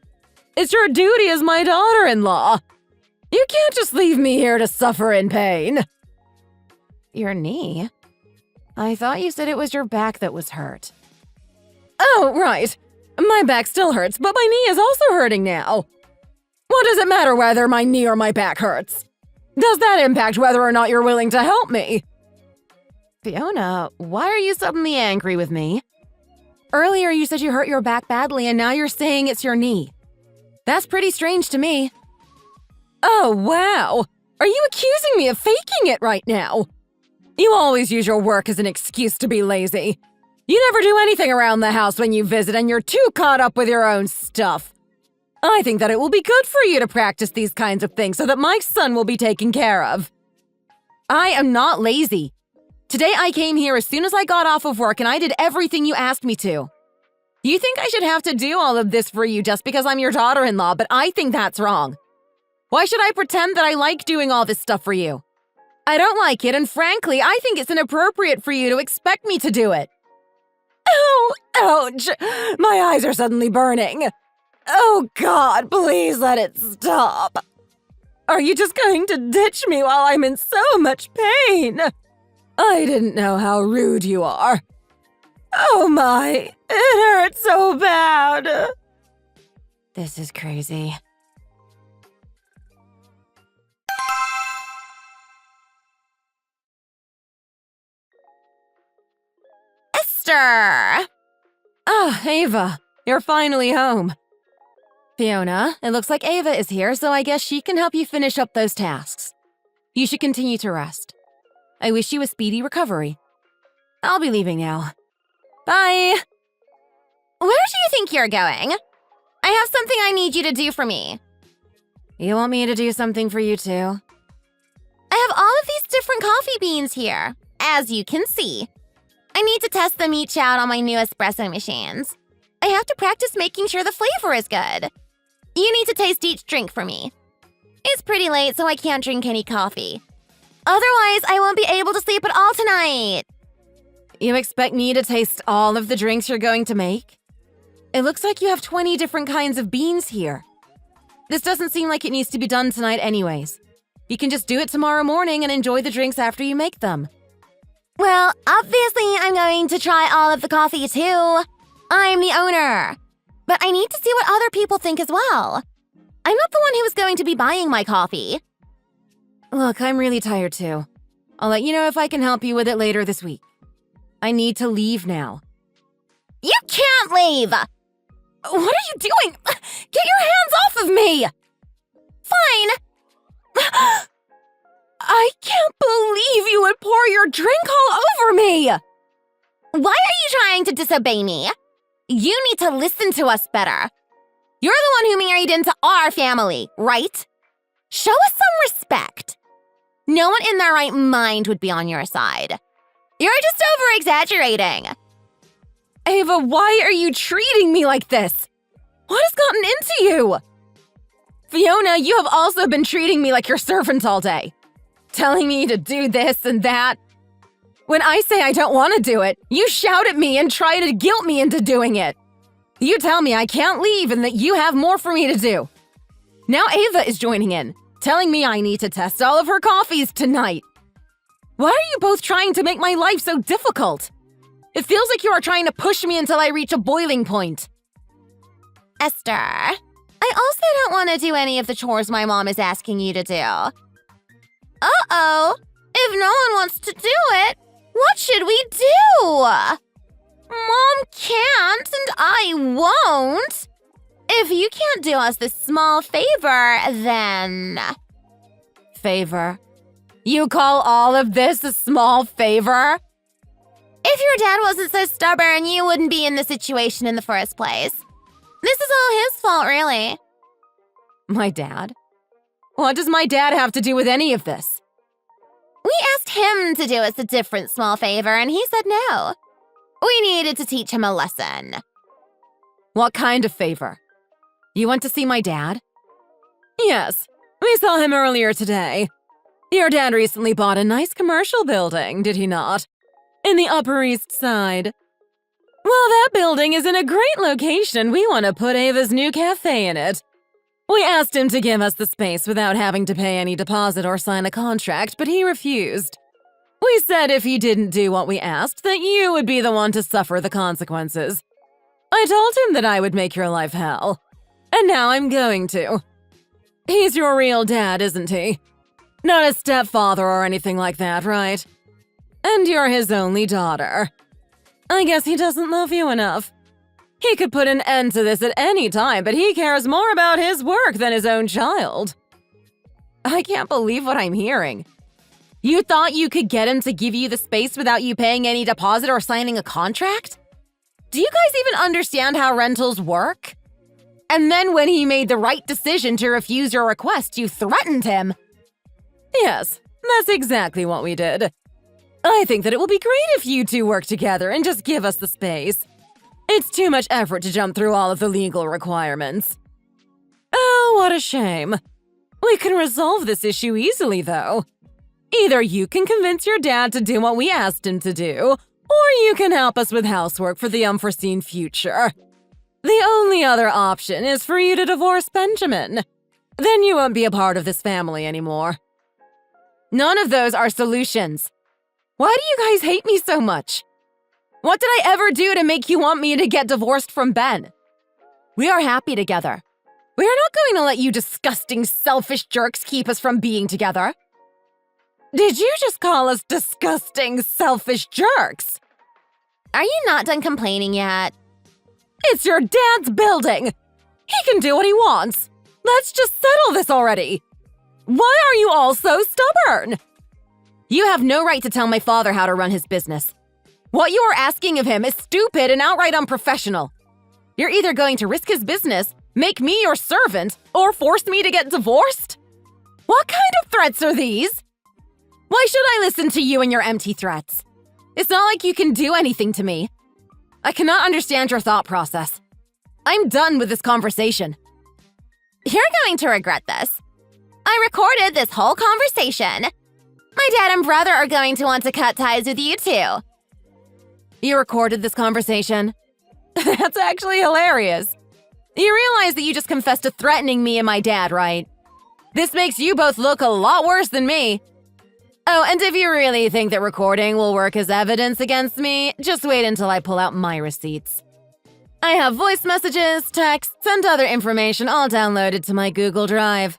It's your duty as my daughter-in-law. You can't just leave me here to suffer in pain. Your knee? I thought you said it was your back that was hurt. Oh, right. My back still hurts, but my knee is also hurting now. What does it matter whether my knee or my back hurts? Does that impact whether or not you're willing to help me? Fiona, why are you suddenly angry with me? Earlier you said you hurt your back badly and now you're saying it's your knee. That's pretty strange to me. Oh, wow. Are you accusing me of faking it right now? You always use your work as an excuse to be lazy. You never do anything around the house when you visit and you're too caught up with your own stuff. I think that it will be good for you to practice these kinds of things so that my son will be taken care of. I am not lazy. Today I came here as soon as I got off of work and I did everything you asked me to. You think I should have to do all of this for you just because I'm your daughter-in-law, but I think that's wrong. Why should I pretend that I like doing all this stuff for you? I don't like it, and frankly, I think it's inappropriate for you to expect me to do it. Oh, ouch! My eyes are suddenly burning. Oh, God, please let it stop. Are you just going to ditch me while I'm in so much pain? I didn't know how rude you are. Oh my, it hurts so bad. This is crazy. Esther! Ah, Ava, you're finally home. Fiona, it looks like Ava is here, so I guess she can help you finish up those tasks. You should continue to rest. I wish you a speedy recovery. I'll be leaving now. Bye! Where do you think you're going? I have something I need you to do for me. You want me to do something for you too? I have all of these different coffee beans here, as you can see. I need to test them each out on my new espresso machines. I have to practice making sure the flavor is good. You need to taste each drink for me. It's pretty late, so I can't drink any coffee. Otherwise, I won't be able to sleep at all tonight. You expect me to taste all of the drinks you're going to make? It looks like you have 20 different kinds of beans here. This doesn't seem like it needs to be done tonight anyways. You can just do it tomorrow morning and enjoy the drinks after you make them. Well, obviously I'm going to try all of the coffee too. I'm the owner. But I need to see what other people think as well. I'm not the one who is going to be buying my coffee. Look, I'm really tired too. I'll let you know if I can help you with it later this week. I need to leave now. You can't leave! What are you doing? Get your hands off of me! Fine! I can't believe you would pour your drink all over me! Why are you trying to disobey me? You need to listen to us better. You're the one who married into our family, right? Show us some respect. No one in their right mind would be on your side. You're just over-exaggerating. Ava, why are you treating me like this? What has gotten into you? Fiona, you have also been treating me like your servant all day. Telling me to do this and that. When I say I don't want to do it, you shout at me and try to guilt me into doing it. You tell me I can't leave and that you have more for me to do. Now Ava is joining in, telling me I need to test all of her coffees tonight. Why are you both trying to make my life so difficult? It feels like you are trying to push me until I reach a boiling point. Esther, I also don't want to do any of the chores my mom is asking you to do. Uh-oh. If no one wants to do it, what should we do? Mom can't and I won't. If you can't do us this small favor, then… Favor? You call all of this a small favor? If your dad wasn't so stubborn, you wouldn't be in this situation in the first place. This is all his fault, really. My dad? What does my dad have to do with any of this? We asked him to do us a different small favor, and he said no. We needed to teach him a lesson. What kind of favor? You went to see my dad? Yes, we saw him earlier today. Your dad recently bought a nice commercial building, did he not? In the Upper East Side. Well, that building is in a great location. We want to put Ava's new cafe in it. We asked him to give us the space without having to pay any deposit or sign a contract, but he refused. We said if he didn't do what we asked, that you would be the one to suffer the consequences. I told him that I would make your life hell. And now I'm going to. He's your real dad, isn't he? Not a stepfather or anything like that, right? And you're his only daughter. I guess he doesn't love you enough. He could put an end to this at any time, but he cares more about his work than his own child. I can't believe what I'm hearing. You thought you could get him to give you the space without you paying any deposit or signing a contract? Do you guys even understand how rentals work? And then when he made the right decision to refuse your request, you threatened him. Yes, that's exactly what we did. I think that it will be great if you two work together and just give us the space. It's too much effort to jump through all of the legal requirements. Oh, what a shame. We can resolve this issue easily, though. Either you can convince your dad to do what we asked him to do, or you can help us with housework for the unforeseen future. The only other option is for you to divorce Benjamin. Then you won't be a part of this family anymore. None of those are solutions. Why do you guys hate me so much? What did I ever do to make you want me to get divorced from Ben? We are happy together. We are not going to let you disgusting, selfish jerks keep us from being together. Did you just call us disgusting, selfish jerks? Are you not done complaining yet? It's your dad's building. He can do what he wants. Let's just settle this already. Why are you all so stubborn? You have no right to tell my father how to run his business. What you are asking of him is stupid and outright unprofessional. You're either going to risk his business, make me your servant, or force me to get divorced? What kind of threats are these? Why should I listen to you and your empty threats? It's not like you can do anything to me. I cannot understand your thought process. I'm done with this conversation. You're going to regret this. I recorded this whole conversation. My dad and brother are going to want to cut ties with you too. You recorded this conversation? That's actually hilarious. You realize that you just confessed to threatening me and my dad, right? This makes you both look a lot worse than me. Oh, and if you really think that recording will work as evidence against me, just wait until I pull out my receipts. I have voice messages, texts, and other information all downloaded to my Google Drive.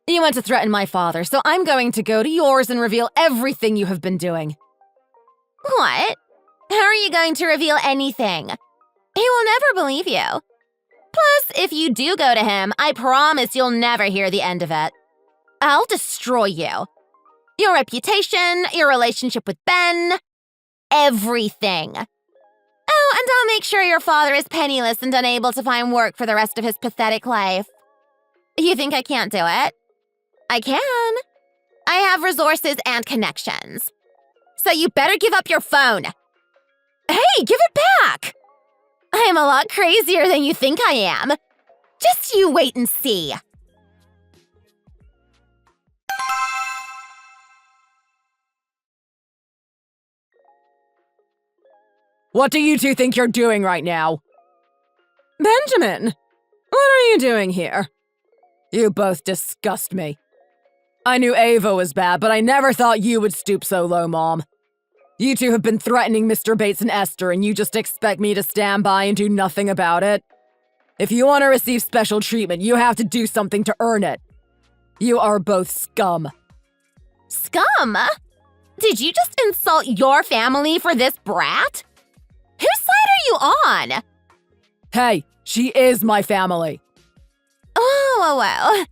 You want to threaten my father, so I'm going to go to yours and reveal everything you have been doing. What? How are you going to reveal anything? He will never believe you. Plus, if you do go to him, I promise you'll never hear the end of it. I'll destroy you. Your reputation, your relationship with Ben, everything. Oh, and I'll make sure your father is penniless and unable to find work for the rest of his pathetic life. You think I can't do it? I can. I have resources and connections. So you better give up your phone. Hey, give it back! I'm a lot crazier than you think I am. Just you wait and see. What do you two think you're doing right now? Benjamin, what are you doing here? You both disgust me. I knew Ava was bad, but I never thought you would stoop so low, Mom. You two have been threatening Mr. Bates and Esther, and you just expect me to stand by and do nothing about it? If you want to receive special treatment, you have to do something to earn it. You are both scum. Scum? Did you just insult your family for this brat? Whose side are you on? Hey, she is my family. Oh.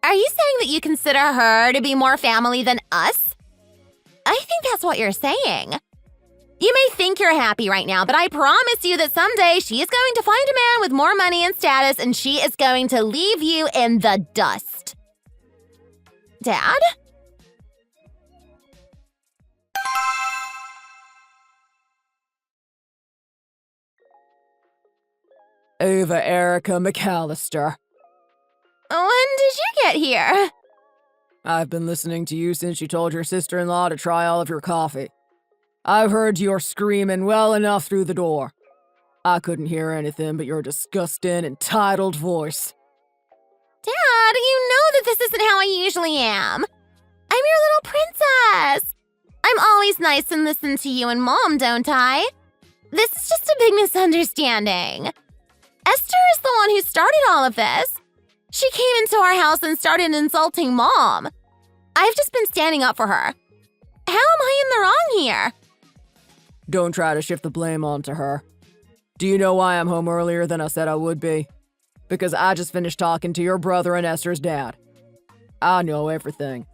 Are you saying that you consider her to be more family than us? I think that's what you're saying. You may think you're happy right now, but I promise you that someday she is going to find a man with more money and status, and she is going to leave you in the dust. Dad? Ava Erica McAllister. When did you get here? I've been listening to you since you told your sister-in-law to try all of your coffee. I've heard your screaming well enough through the door. I couldn't hear anything but your disgusting, entitled voice. Dad, you know that this isn't how I usually am. I'm your little princess. I'm always nice and listen to you and Mom, don't I? This is just a big misunderstanding. Esther is the one who started all of this. She came into our house and started insulting Mom. I've just been standing up for her. How am I in the wrong here? Don't try to shift the blame onto her. Do you know why I'm home earlier than I said I would be? Because I just finished talking to your brother and Esther's dad. I know everything.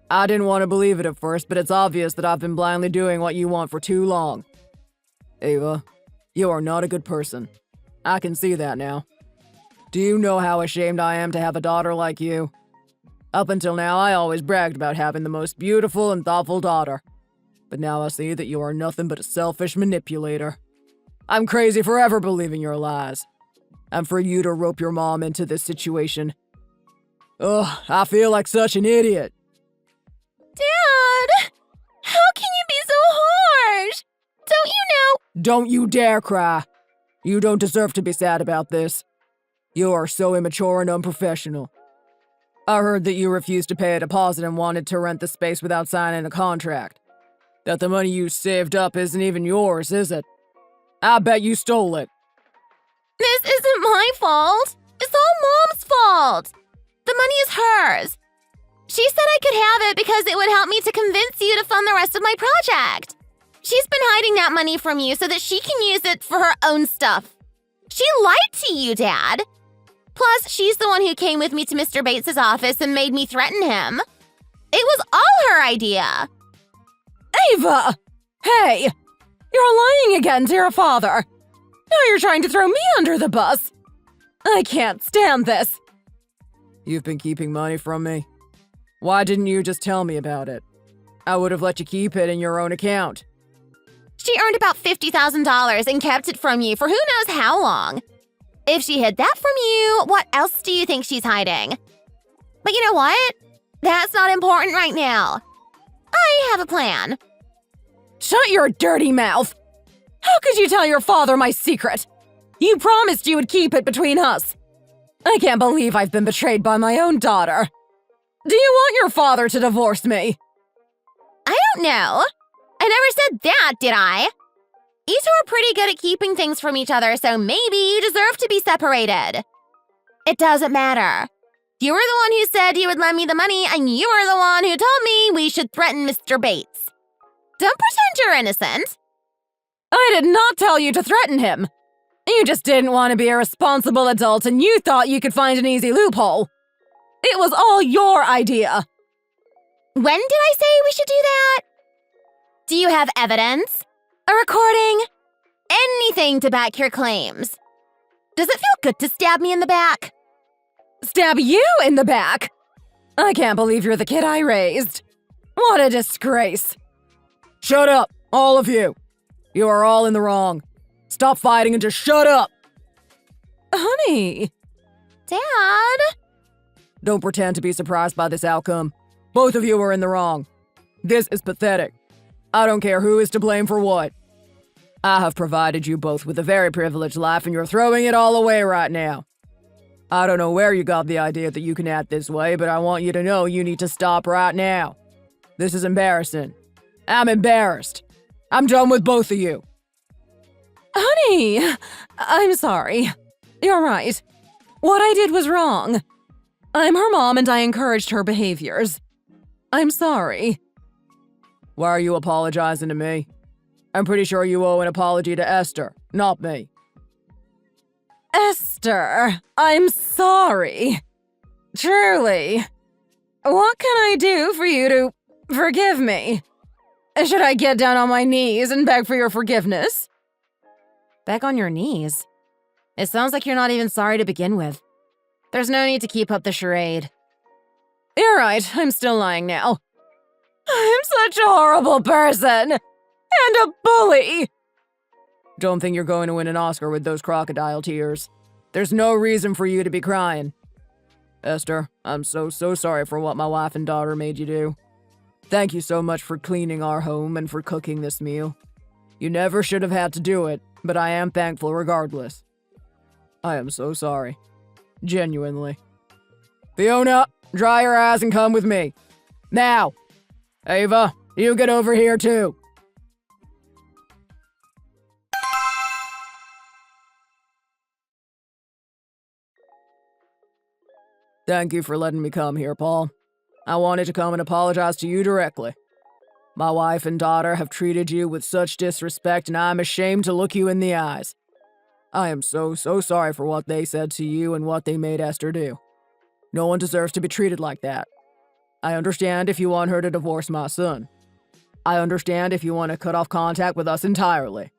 I didn't want to believe it at first, but it's obvious that I've been blindly doing what you want for too long. Ava, you are not a good person. I can see that now. Do you know how ashamed I am to have a daughter like you? Up until now, I always bragged about having the most beautiful and thoughtful daughter. But now I see that you are nothing but a selfish manipulator. I'm crazy for ever believing your lies. And for you to rope your mom into this situation. Ugh, I feel like such an idiot. Dad! How can you be so harsh? Don't you know? Don't you dare cry. You don't deserve to be sad about this. You are so immature and unprofessional. I heard that you refused to pay a deposit and wanted to rent the space without signing a contract. That the money you saved up isn't even yours, is it? I bet you stole it. This isn't my fault. It's all Mom's fault. The money is hers. She said I could have it because it would help me to convince you to fund the rest of my project. She's been hiding that money from you so that she can use it for her own stuff. She lied to you, Dad. Plus, she's the one who came with me to Mr. Bates's office and made me threaten him. It was all her idea. Ava! Hey! You're lying again to your father. Now you're trying to throw me under the bus. I can't stand this. You've been keeping money from me. Why didn't you just tell me about it? I would have let you keep it in your own account. She earned about $50,000 and kept it from you for who knows how long. If she hid that from you, what else do you think she's hiding? But you know what? That's not important right now. I have a plan. Shut your dirty mouth! How could you tell your father my secret? You promised you would keep it between us. I can't believe I've been betrayed by my own daughter. Do you want your father to divorce me? I don't know. I never said that, did I? You two are pretty good at keeping things from each other, so maybe you deserve to be separated. It doesn't matter. You were the one who said you would lend me the money, and you were the one who told me we should threaten Mr. Bates. Don't pretend you're innocent. I did not tell you to threaten him. You just didn't want to be a responsible adult and you thought you could find an easy loophole. It was all your idea. When did I say we should do that? Do you have evidence? A recording? Anything to back your claims? Does it feel good to stab me in the back? Stab you in the back? I can't believe you're the kid I raised. What a disgrace. Shut up, all of you. You are all in the wrong. Stop fighting and just shut up. Honey, Dad? Don't pretend to be surprised by this outcome. Both of you are in the wrong. This is pathetic. I don't care who is to blame for what. I have provided you both with a very privileged life, and you're throwing it all away right now. I don't know where you got the idea that you can act this way, but I want you to know you need to stop right now. This is embarrassing. I'm embarrassed. I'm done with both of you. Honey, I'm sorry. You're right. What I did was wrong. I'm her mom and I encouraged her behaviors. I'm sorry. Why are you apologizing to me? I'm pretty sure you owe an apology to Esther, not me. Esther, I'm sorry. Truly. What can I do for you to forgive me? Should I get down on my knees and beg for your forgiveness? Beg on your knees? It sounds like you're not even sorry to begin with. There's no need to keep up the charade. You're right, I'm still lying now. I'm such a horrible person! And a bully! Don't think you're going to win an Oscar with those crocodile tears. There's no reason for you to be crying. Esther, I'm so sorry for what my wife and daughter made you do. Thank you so much for cleaning our home and for cooking this meal. You never should have had to do it, but I am thankful regardless. I am so sorry. Genuinely. Fiona, dry your eyes and come with me. Now! Ava, you get over here too. Thank you for letting me come here, Paul. I wanted to come and apologize to you directly. My wife and daughter have treated you with such disrespect, and I'm ashamed to look you in the eyes. I am so sorry for what they said to you and what they made Esther do. No one deserves to be treated like that. I understand if you want her to divorce my son. I understand if you want to cut off contact with us entirely.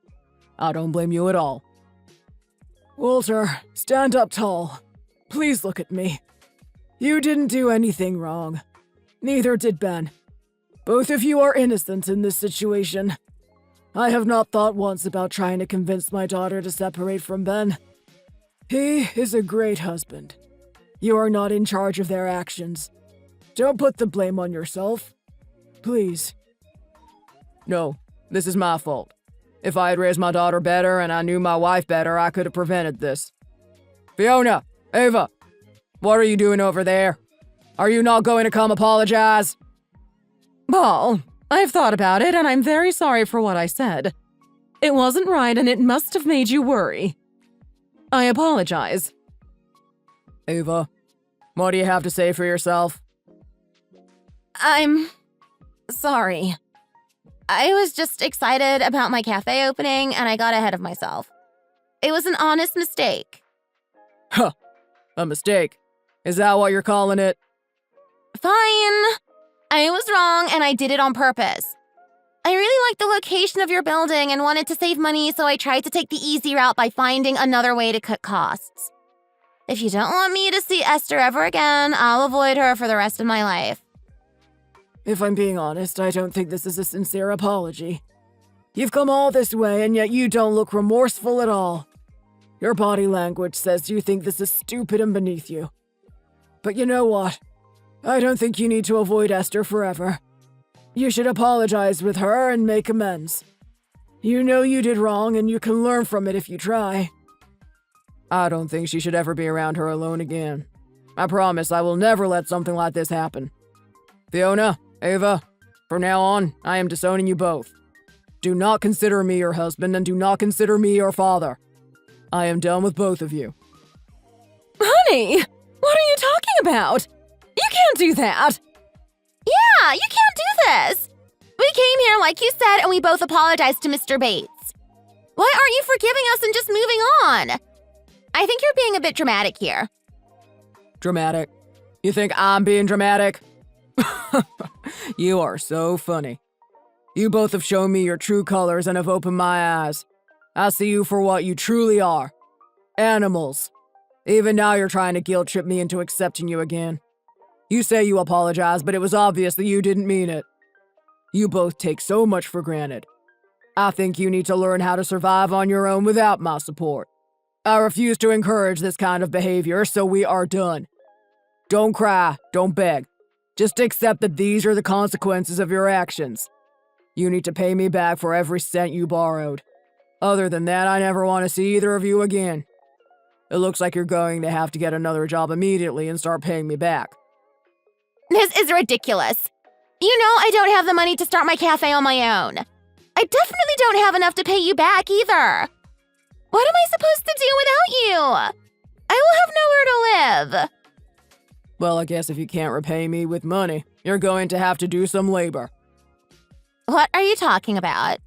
I don't blame you at all. Walter, stand up tall. Please look at me. You didn't do anything wrong. Neither did Ben. Both of you are innocent in this situation. I have not thought once about trying to convince my daughter to separate from Ben. He is a great husband. You are not in charge of their actions. Don't put the blame on yourself. Please. No, this is my fault. If I had raised my daughter better and I knew my wife better, I could have prevented this. Fiona! Ava! What are you doing over there? Are you not going to come apologize? Paul, I've thought about it and I'm very sorry for what I said. It wasn't right and it must have made you worry. I apologize. Ava, what do you have to say for yourself? I'm sorry. I was just excited about my cafe opening and I got ahead of myself. It was an honest mistake. Huh. A mistake. Is that what you're calling it? Fine. I was wrong and I did it on purpose. I really liked the location of your building and wanted to save money, so I tried to take the easy route by finding another way to cut costs. If you don't want me to see Esther ever again, I'll avoid her for the rest of my life. If I'm being honest, I don't think this is a sincere apology. You've come all this way, and yet you don't look remorseful at all. Your body language says you think this is stupid and beneath you. But you know what? I don't think you need to avoid Esther forever. You should apologize with her and make amends. You know you did wrong, and you can learn from it if you try. I don't think she should ever be around her alone again. I promise I will never let something like this happen. Fiona, Ava, from now on, I am disowning you both. Do not consider me your husband, and do not consider me your father. I am done with both of you. Honey, what are you talking about? You can't do that. Yeah, you can't do this. We came here like you said, and we both apologized to Mr. Bates. Why aren't you forgiving us and just moving on? I think you're being a bit dramatic here. Dramatic? You think I'm being dramatic? You are so funny. You both have shown me your true colors and have opened my eyes. I see you for what you truly are. Animals. Even now you're trying to guilt trip me into accepting you again. You say you apologize, but it was obvious that you didn't mean it. You both take so much for granted. I think you need to learn how to survive on your own without my support. I refuse to encourage this kind of behavior, so we are done. Don't cry, don't beg. Just accept that these are the consequences of your actions. You need to pay me back for every cent you borrowed. Other than that, I never want to see either of you again. It looks like you're going to have to get another job immediately and start paying me back. This is ridiculous. You know I don't have the money to start my cafe on my own. I definitely don't have enough to pay you back either. What am I supposed to do without you? I will have nowhere to live. Well, I guess if you can't repay me with money, you're going to have to do some labor. What are you talking about?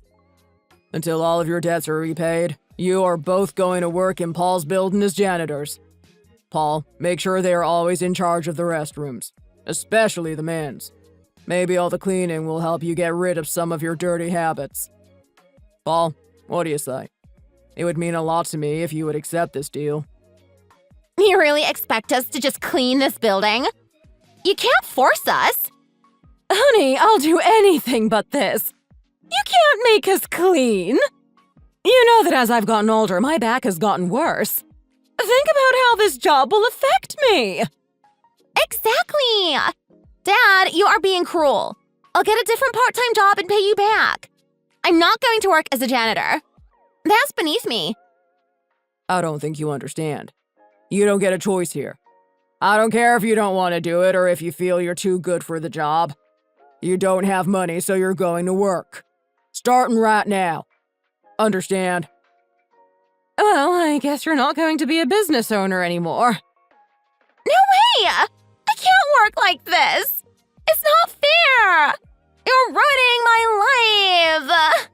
Until all of your debts are repaid, you are both going to work in Paul's building as janitors. Paul, make sure they are always in charge of the restrooms, especially the men's. Maybe all the cleaning will help you get rid of some of your dirty habits. Paul, what do you say? It would mean a lot to me if you would accept this deal. You really expect us to just clean this building? You can't force us. Honey, I'll do anything but this. You can't make us clean. You know that as I've gotten older, my back has gotten worse. Think about how this job will affect me. Exactly. Dad, you are being cruel. I'll get a different part-time job and pay you back. I'm not going to work as a janitor. That's beneath me. I don't think you understand. You don't get a choice here. I don't care if you don't want to do it or if you feel you're too good for the job. You don't have money, so you're going to work. Starting right now. Understand? Well, I guess you're not going to be a business owner anymore. No way! I can't work like this. It's not fair. You're ruining my life.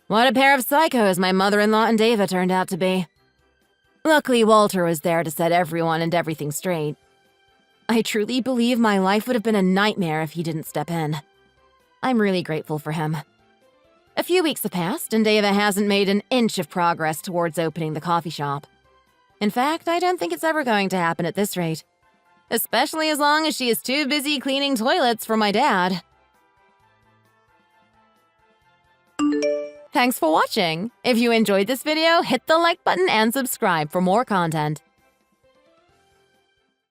What a pair of psychos my mother-in-law and Dava turned out to be. Luckily, Walter was there to set everyone and everything straight. I truly believe my life would have been a nightmare if he didn't step in. I'm really grateful for him. A few weeks have passed, and Dava hasn't made an inch of progress towards opening the coffee shop. In fact, I don't think it's ever going to happen at this rate. Especially as long as she is too busy cleaning toilets for my dad. Thanks for watching. If you enjoyed this video, hit the like button and subscribe for more content.